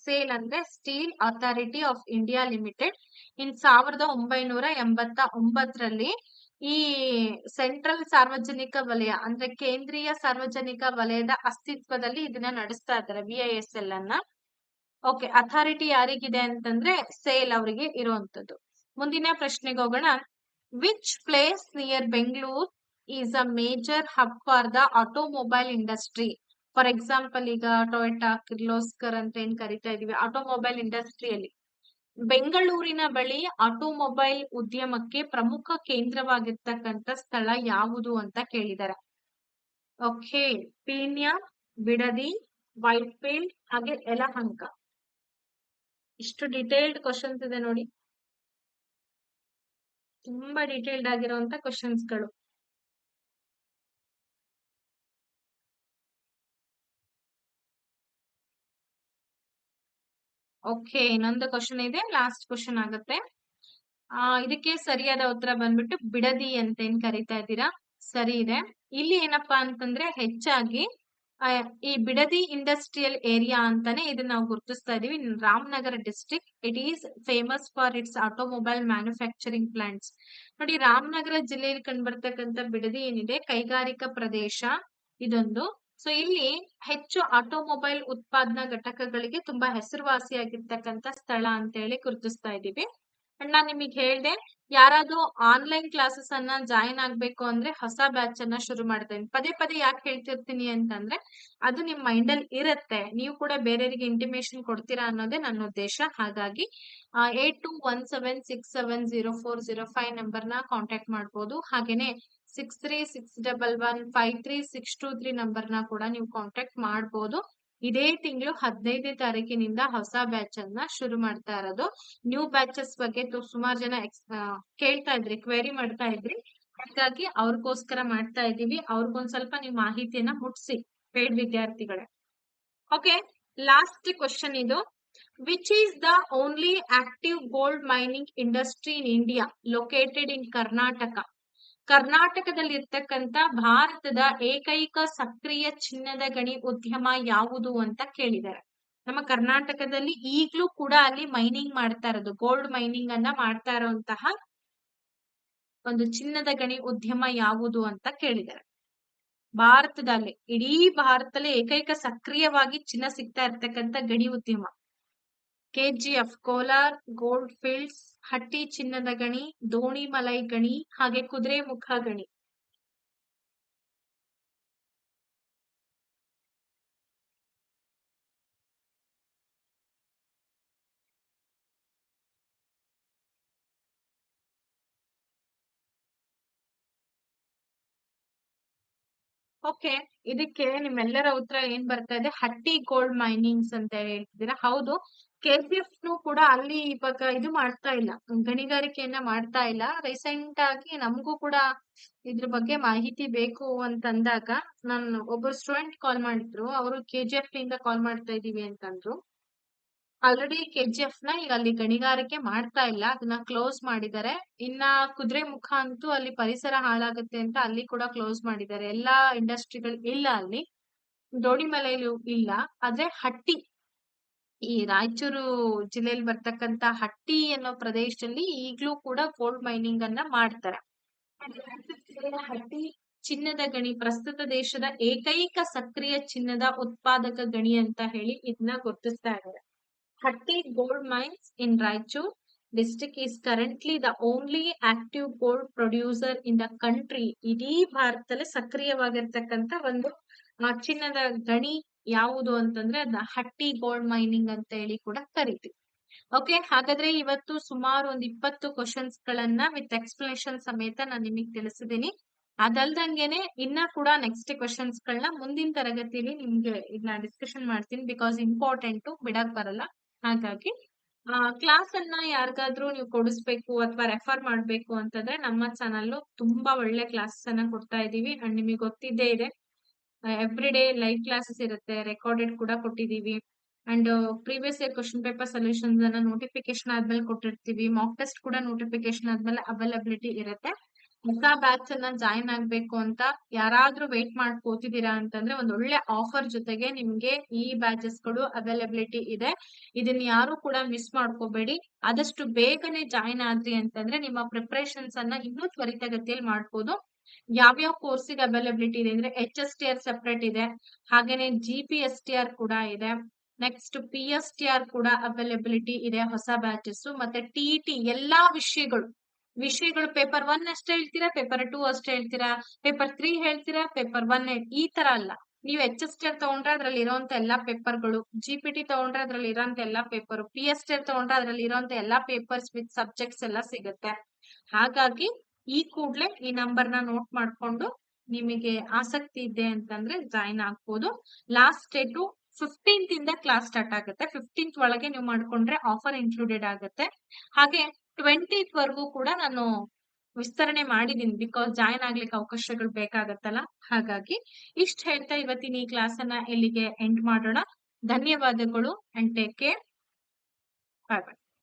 ಸೇಲ್ ಅಂದ್ರೆ steel authority of India limited. In 1989 ಈ ಸೆಂಟ್ರಲ್ ಸಾರ್ವಜನಿಕ ವಲಯ ಅಂದ್ರೆ ಕೇಂದ್ರೀಯ ಸಾರ್ವಜನಿಕ ವಲಯದ ಅಸ್ತಿತ್ವದಲ್ಲಿ ಇದನ್ನ ನಡೆಸ್ತಾ ಇದ್ದಾರೆ VISL ಅನ್ನ. ಓಕೆ, ಅಥಾರಿಟಿ ಯಾರಿಗಿದೆ ಅಂತಂದ್ರೆ ಸೇಲ್ ಅವರಿಗೆ ಇರುವಂತದ್ದು. ಮುಂದಿನ ಪ್ರಶ್ನೆಗೆ ಹೋಗೋಣ. Which place near Bengaluru is a major hub for the automobile industry? For example, ಈಗ ಟೊಯೋಟಾ, ಕಿರ್ಲೋಸ್ಕರ್ ಅಂತ ಏನ್ ಕರಿತಾ ಇದೀವಿ, ಆಟೋಮೊಬೈಲ್ ಇಂಡಸ್ಟ್ರಿಯಲ್ಲಿ ಬೆಂಗಳೂರಿನ ಬಳಿ ಆಟೋಮೊಬೈಲ್ ಉದ್ಯಮಕ್ಕೆ ಪ್ರಮುಖ ಕೇಂದ್ರವಾಗಿರ್ತಕ್ಕಂಥ ಸ್ಥಳ ಯಾವುದು ಅಂತ ಕೇಳಿದ್ದಾರೆ. ಓಕೆ, ಪೀಣ್ಯ, ಬಿಡದಿ, ವೈಟ್ಫೀಲ್ಡ್ ಹಾಗೆ ಯಲಹಂಕ. ಇಷ್ಟು ಡಿಟೇಲ್ಡ್ ಕ್ವಶನ್ಸ್ ಇದೆ ನೋಡಿ, ತುಂಬಾ ಡಿಟೇಲ್ಡ್ ಆಗಿರುವಂತ ಕ್ವಶನ್ಸ್ ಗಳು. ಓಕೆ, ಇನ್ನೊಂದು ಕ್ವಶನ್ ಇದೆ, ಲಾಸ್ಟ್ ಕ್ವಶನ್ ಆಗುತ್ತೆ. ಇದಕ್ಕೆ ಸರಿಯಾದ ಉತ್ತರ ಬಂದ್ಬಿಟ್ಟು ಬಿಡದಿ ಅಂತ ಏನ್ ಕರಿತಾ ಇದ್ದೀರಾ, ಸರಿ ಇದೆ. ಇಲ್ಲಿ ಏನಪ್ಪಾ ಅಂತಂದ್ರೆ ಹೆಚ್ಚಾಗಿ ಈ ಬಿಡದಿ ಇಂಡಸ್ಟ್ರಿಯಲ್ ಏರಿಯಾ ಅಂತಾನೆ ಇದನ್ನ ನಾವು ಗುರುತಿಸ್ತಾ ಇದೀವಿ. Ramanagara district, it is famous for it's automobile manufacturing plants. ನೋಡಿ, ರಾಮನಗರ ಜಿಲ್ಲೆಯಲ್ಲಿ ಕಂಡುಬರ್ತಕ್ಕಂಥ ಬಿಡದಿ ಏನಿದೆ ಕೈಗಾರಿಕಾ ಪ್ರದೇಶ ಇದೊಂದು. ಸೊ ಇಲ್ಲಿ ಹೆಚ್ಚು ಆಟೋಮೊಬೈಲ್ ಉತ್ಪಾದನಾ ಘಟಕಗಳಿಗೆ ತುಂಬಾ ಹೆಸರುವಾಸಿಯಾಗಿರ್ತಕ್ಕಂಥ ಸ್ಥಳ ಅಂತ ಹೇಳಿ ಗುರುತಿಸ್ತಾ ಇದೀವಿ. ಅಂಡ್ ನಾನ್ ನಿಮಗೆ ಹೇಳ್ದೆ, ಯಾರಾದ್ರೂ ಆನ್ಲೈನ್ ಕ್ಲಾಸಸ್ ಅನ್ನ ಜಾಯಿನ್ ಆಗ್ಬೇಕು ಅಂದ್ರೆ ಹೊಸ ಬ್ಯಾಚ್ ಅನ್ನ ಶುರು ಮಾಡ್ತೇನೆ. ಪದೇ ಪದೇ ಯಾಕೆ ಹೇಳ್ತಿರ್ತೀನಿ ಅಂತಂದ್ರೆ ಅದು ನಿಮ್ ಮೈಂಡ್ ಅಲ್ಲಿ ಇರುತ್ತೆ, ನೀವು ಕೂಡ ಬೇರೆಯವರಿಗೆ ಇಂಟಿಮೇಶನ್ ಕೊಡ್ತೀರಾ ಅನ್ನೋದೇ ನನ್ನ ಉದ್ದೇಶ. ಹಾಗಾಗಿ 8217670405 ನಂಬರ್ ನ ಕಾಂಟ್ಯಾಕ್ಟ್ ಮಾಡ್ಬೋದು. ಹಾಗೇನೆ 6361153623 ನಂಬರ್ ನ ಕೂಡ ನೀವು ಕಾಂಟ್ಯಾಕ್ಟ್ ಮಾಡ್ಬೋದು. ಇದೇ ತಿಂಗಳು 15ನೇ ತಾರೀಕಿನಿಂದ ಹೊಸ ಬ್ಯಾಚ್ ಅನ್ನ ಶುರು ಮಾಡ್ತಾ ಇರೋದು. ನ್ಯೂ ಬ್ಯಾಚಸ್ ಬಗ್ಗೆ ಸುಮಾರು ಜನ ಕೇಳ್ತಾ ಇದ್ರಿ, ಕ್ವೆರಿ ಮಾಡ್ತಾ ಇದ್ರಿ, ಹಾಗಾಗಿ ಅವ್ರಿಗೋಸ್ಕರ ಮಾಡ್ತಾ ಇದೀವಿ. ಅವ್ರಿಗೊಂದ್ ಸ್ವಲ್ಪ ನೀವು ಮಾಹಿತಿಯನ್ನ ಮುಟ್ಸಿ, ಪೇಡ್ ವಿದ್ಯಾರ್ಥಿಗಳೇ. ಓಕೆ, ಲಾಸ್ಟ್ ಕ್ವಶನ್ ಇದು. Which is the only active gold mining industry in India located in Karnataka? ಕರ್ನಾಟಕದಲ್ಲಿ ಇರ್ತಕ್ಕಂಥ ಭಾರತದ ಏಕೈಕ ಸಕ್ರಿಯ ಚಿನ್ನದ ಗಣಿ ಉದ್ಯಮ ಯಾವುದು ಅಂತ ಕೇಳಿದ್ದಾರೆ. ನಮ್ಮ ಕರ್ನಾಟಕದಲ್ಲಿ ಈಗ್ಲೂ ಕೂಡ ಅಲ್ಲಿ ಮೈನಿಂಗ್ ಮಾಡ್ತಾ ಇರೋದು, ಗೋಲ್ಡ್ ಮೈನಿಂಗ್ ಅನ್ನ ಮಾಡ್ತಾ ಇರುವಂತಹ ಒಂದು ಚಿನ್ನದ ಗಣಿ ಉದ್ಯಮ ಯಾವುದು ಅಂತ ಕೇಳಿದ್ದಾರೆ. ಭಾರತದಲ್ಲಿ, ಇಡೀ ಭಾರತದಲ್ಲಿ ಏಕೈಕ ಸಕ್ರಿಯವಾಗಿ ಚಿನ್ನ ಸಿಗ್ತಾ ಇರ್ತಕ್ಕಂಥ ಗಣಿ ಉದ್ಯಮ KGF, ಕೋಲಾರ್ ಗೋಲ್ಡ್ ಫೀಲ್ಡ್ಸ್, ಹಟ್ಟಿ ಚಿನ್ನದ ಗಣಿ, ದೋಣಿಮಲೈ ಗಣಿ ಹಾಗೆ ಕುದುರೆಮುಖ ಗಣಿ. ಓಕೆ, ಇದಕ್ಕೆ ನಿಮ್ಮೆಲ್ಲರ ಉತ್ತರ ಏನ್ ಬರ್ತಾ ಇದೆ, ಹಟ್ಟಿ ಗೋಲ್ಡ್ ಮೈನಿಂಗ್ಸ್ ಅಂತ ಹೇಳ್ತಿದ್ದೀರಾ. ಹೌದು, KGF ನು ಕೂಡ ಅಲ್ಲಿ ಇವಾಗ ಇದು ಮಾಡ್ತಾ ಇಲ್ಲ, ಗಣಿಗಾರಿಕೆಯನ್ನ ಮಾಡ್ತಾ ಇಲ್ಲ. ರೀಸೆಂಟ್ ಆಗಿ ನಮಗೂ ಕೂಡ ಇದ್ರ ಬಗ್ಗೆ ಮಾಹಿತಿ ಬೇಕು ಅಂತಂದಾಗ ನಾನು ಒಬ್ಬರು ಸ್ಟೂಡೆಂಟ್ ಕಾಲ್ ಮಾಡಿದ್ರು, ಅವರು KGF ನಿಂದ ಕಾಲ್ ಮಾಡ್ತಾ ಇದೀವಿ ಅಂತಂದ್ರು. ಆಲ್ರೆಡಿ KGF ನ ಈಗ ಅಲ್ಲಿ ಗಣಿಗಾರಿಕೆ ಮಾಡ್ತಾ ಇಲ್ಲ, ಅದನ್ನ ಕ್ಲೋಸ್ ಮಾಡಿದ್ದಾರೆ. ಇನ್ನ ಕುದುರೆಮುಖ ಅಂತೂ ಅಲ್ಲಿ ಪರಿಸರ ಹಾಳಾಗುತ್ತೆ ಅಂತ ಅಲ್ಲಿ ಕೂಡ ಕ್ಲೋಸ್ ಮಾಡಿದ್ದಾರೆ. ಎಲ್ಲಾ ಇಂಡಸ್ಟ್ರಿಗಳು ಇಲ್ಲ ಅಲ್ಲಿ, ದೋಣಿಮಲೆಯಲ್ಲೂ ಇಲ್ಲ. ಆದ್ರೆ ಹಟ್ಟಿ, ಈ ರಾಯಚೂರು ಜಿಲ್ಲೆಯಲ್ಲಿ ಬರ್ತಕ್ಕಂತ ಹಟ್ಟಿ ಅನ್ನೋ ಪ್ರದೇಶದಲ್ಲಿ ಈಗ್ಲೂ ಕೂಡ ಗೋಲ್ಡ್ ಮೈನಿಂಗ್ ಅನ್ನ ಮಾಡ್ತಾರೆ. ಹಟ್ಟಿ ಚಿನ್ನದ ಗಣಿ ಪ್ರಸ್ತುತ ದೇಶದ ಏಕೈಕ ಸಕ್ರಿಯ ಚಿನ್ನದ ಉತ್ಪಾದಕ ಗಣಿ ಅಂತ ಹೇಳಿ ಇದನ್ನ ಗುರುತಿಸ್ತಾ ಇದ್ದಾರೆ. Hatti Gold Mines in Raichur district is currently the only active gold producer in the country. ಇಡೀ ಭಾರತದಲ್ಲಿ ಸಕ್ರಿಯವಾಗಿರ್ತಕ್ಕಂಥ ಒಂದು ಚಿನ್ನದ ಗಣಿ ಯಾವುದು ಅಂತಂದ್ರೆ ಅದ ಹಟ್ಟಿ ಗೋಲ್ಡ್ ಮೈನಿಂಗ್ ಅಂತ ಹೇಳಿ ಕೂಡ ಕರಿತೀವಿ. ಓಕೆ, ಹಾಗಾದ್ರೆ ಇವತ್ತು ಸುಮಾರು ಒಂದು 20 ಕ್ವಶನ್ಸ್ ಗಳನ್ನ ವಿತ್ ಎಕ್ಸ್ಪ್ಲನೇಷನ್ ಸಮೇತ ನಾನು ನಿಮಗೆ ತಿಳಿಸಿದ್ದೀನಿ. ಅದಲ್ದಂಗೆನೆ ಇನ್ನ ಕೂಡ ನೆಕ್ಸ್ಟ್ ಕ್ವಶನ್ಸ್ ಗಳನ್ನ ಮುಂದಿನ ತರಗತಿಯಲ್ಲಿ ನಿಮ್ಗೆ ಇದನ್ನ ಡಿಸ್ಕಷನ್ ಮಾಡ್ತೀನಿ, ಬಿಕಾಸ್ ಇಂಪಾರ್ಟೆಂಟ್, ಬಿಡಕ್ ಬರಲ್ಲ. ಹಾಗಾಗಿ ಕ್ಲಾಸ್ ಅನ್ನ ಯಾರಿಗಾದ್ರೂ ನೀವು ಕೊಡಿಸ್ಬೇಕು ಅಥವಾ ರೆಫರ್ ಮಾಡ್ಬೇಕು ಅಂತಂದ್ರೆ ನಮ್ಮ ಚಾನಲ್ ತುಂಬಾ ಒಳ್ಳೆ ಕ್ಲಾಸಸ್ ಅನ್ನ ಕೊಡ್ತಾ ಇದೀವಿ. ಅಂಡ್ ನಿಮಗೆ ಗೊತ್ತಿದ್ದೇ ಇದೆ, ಎವ್ರಿ ಡೇ ಲೈವ್ ಕ್ಲಾಸಸ್ ಇರುತ್ತೆ, ರೆಕಾರ್ಡೆಡ್ ಕೂಡ ಕೊಟ್ಟಿದೀವಿ. And previous year question paper solutions ಅನ್ನ ನೋಟಿಫಿಕೇಶನ್ ಆದ್ಮೇಲೆ ಕೊಟ್ಟಿರ್ತೀವಿ. ಮಾಕ್ ಟೆಸ್ಟ್ ಕೂಡ ನೋಟಿಫಿಕೇಶನ್ ಆದ್ಮೇಲೆ ಅವೈಲಬಿಲಿಟಿ ಇರುತ್ತೆ. ಹೊಸ ಬ್ಯಾಚ್ ಅನ್ನ ಜಾಯಿನ್ ಆಗ್ಬೇಕು ಅಂತ ಯಾರಾದ್ರೂ ವೇಟ್ ಮಾಡ್ಕೋತಿದ್ದೀರಾ ಅಂತಂದ್ರೆ ಒಂದು ಒಳ್ಳೆ ಆಫರ್ ಜೊತೆಗೆ ನಿಮ್ಗೆ ಈ ಬ್ಯಾಚಸ್ ಗಳು ಅವೈಲಬಿಲಿಟಿ ಇದೆ. ಇದನ್ನ ಯಾರು ಕೂಡ ಮಿಸ್ ಮಾಡ್ಕೋಬೇಡಿ. ಆದಷ್ಟು ಬೇಗನೆ ಜಾಯಿನ್ ಆದ್ರಿ ಅಂತಂದ್ರೆ ನಿಮ್ಮ ಪ್ರಿಪರೇಷನ್ಸ್ ಅನ್ನ ಇನ್ನೂ ತ್ವರಿತಗತಿಯಲ್ಲಿ ಮಾಡ್ಬೋದು. ಯಾವ್ಯಾವ ಕೋರ್ಸಿಗೆ ಅವೈಲಬಿಲಿಟಿ ಇದೆ ಅಂದ್ರೆ HSTR ಸೆಪರೇಟ್ ಇದೆ, ಹಾಗೇನೆ GPSTR ಕೂಡ ಇದೆ, ನೆಕ್ಸ್ಟ್ PSTR ಕೂಡ ಅವೈಲಬಿಲಿಟಿ ಇದೆ ಹೊಸ ಬ್ಯಾಚಸ್. ಮತ್ತೆ TET ಎಲ್ಲಾ ವಿಷಯಗಳು ಪೇಪರ್ 1 ಅಷ್ಟೇ ಹೇಳ್ತೀರಾ, ಪೇಪರ್ 2 ಅಷ್ಟೇ ಹೇಳ್ತೀರಾ, ಪೇಪರ್ 3 ಹೇಳ್ತೀರಾ, ಪೇಪರ್ 1 ಈ ತರ ಅಲ್ಲ, ನೀವು HSTR ತಗೊಂಡ್ರೆ ಅದ್ರಲ್ಲಿ ಇರೋಂತ ಎಲ್ಲಾ ಪೇಪರ್ಗಳು, GPT ತಗೊಂಡ್ರೆ ಅದ್ರಲ್ಲಿ ಇರೋಂತ ಎಲ್ಲಾ ಪೇಪರ್, PSTR ತಗೊಂಡ್ರೆ ಅದ್ರಲ್ಲಿ ಇರೋಂತ ಎಲ್ಲಾ ಪೇಪರ್ಸ್ ವಿತ್ ಸಬ್ಜೆಕ್ಟ್ಸ್ ಎಲ್ಲ ಸಿಗುತ್ತೆ. ಹಾಗಾಗಿ ಈ ಕೂಡ್ಲೆ ಈ ನಂಬರ್ನ ನೋಟ್ ಮಾಡ್ಕೊಂಡು ನಿಮಗೆ ಆಸಕ್ತಿ ಇದೆ ಅಂತಂದ್ರೆ ಜಾಯಿನ್ ಆಗ್ಬೋದು. ಲಾಸ್ಟ್ ಡೇಟು 15th ಇಂದ ಕ್ಲಾಸ್ ಸ್ಟಾರ್ಟ್ ಆಗುತ್ತೆ. 15th ಒಳಗೆ ನೀವು ಮಾಡ್ಕೊಂಡ್ರೆ ಆಫರ್ ಇನ್ಕ್ಲೂಡೆಡ್ ಆಗುತ್ತೆ. ಹಾಗೆ 20th ವರೆಗೂ ಕೂಡ ನಾನು ವಿಸ್ತರಣೆ ಮಾಡಿದೀನಿ, ಬಿಕಾಸ್ ಜಾಯಿನ್ ಆಗ್ಲಿಕ್ಕೆ ಅವಕಾಶಗಳು ಬೇಕಾಗತ್ತಲ್ಲ. ಹಾಗಾಗಿ ಇಷ್ಟ ಹೇಳ್ತಾ ಇವತ್ತಿನ ಈ ಕ್ಲಾಸ್ ಅನ್ನ ಎಲ್ಲಿಗೆ ಎಂಡ್ ಮಾಡೋಣ. ಧನ್ಯವಾದಗಳು and take care. Bye bye.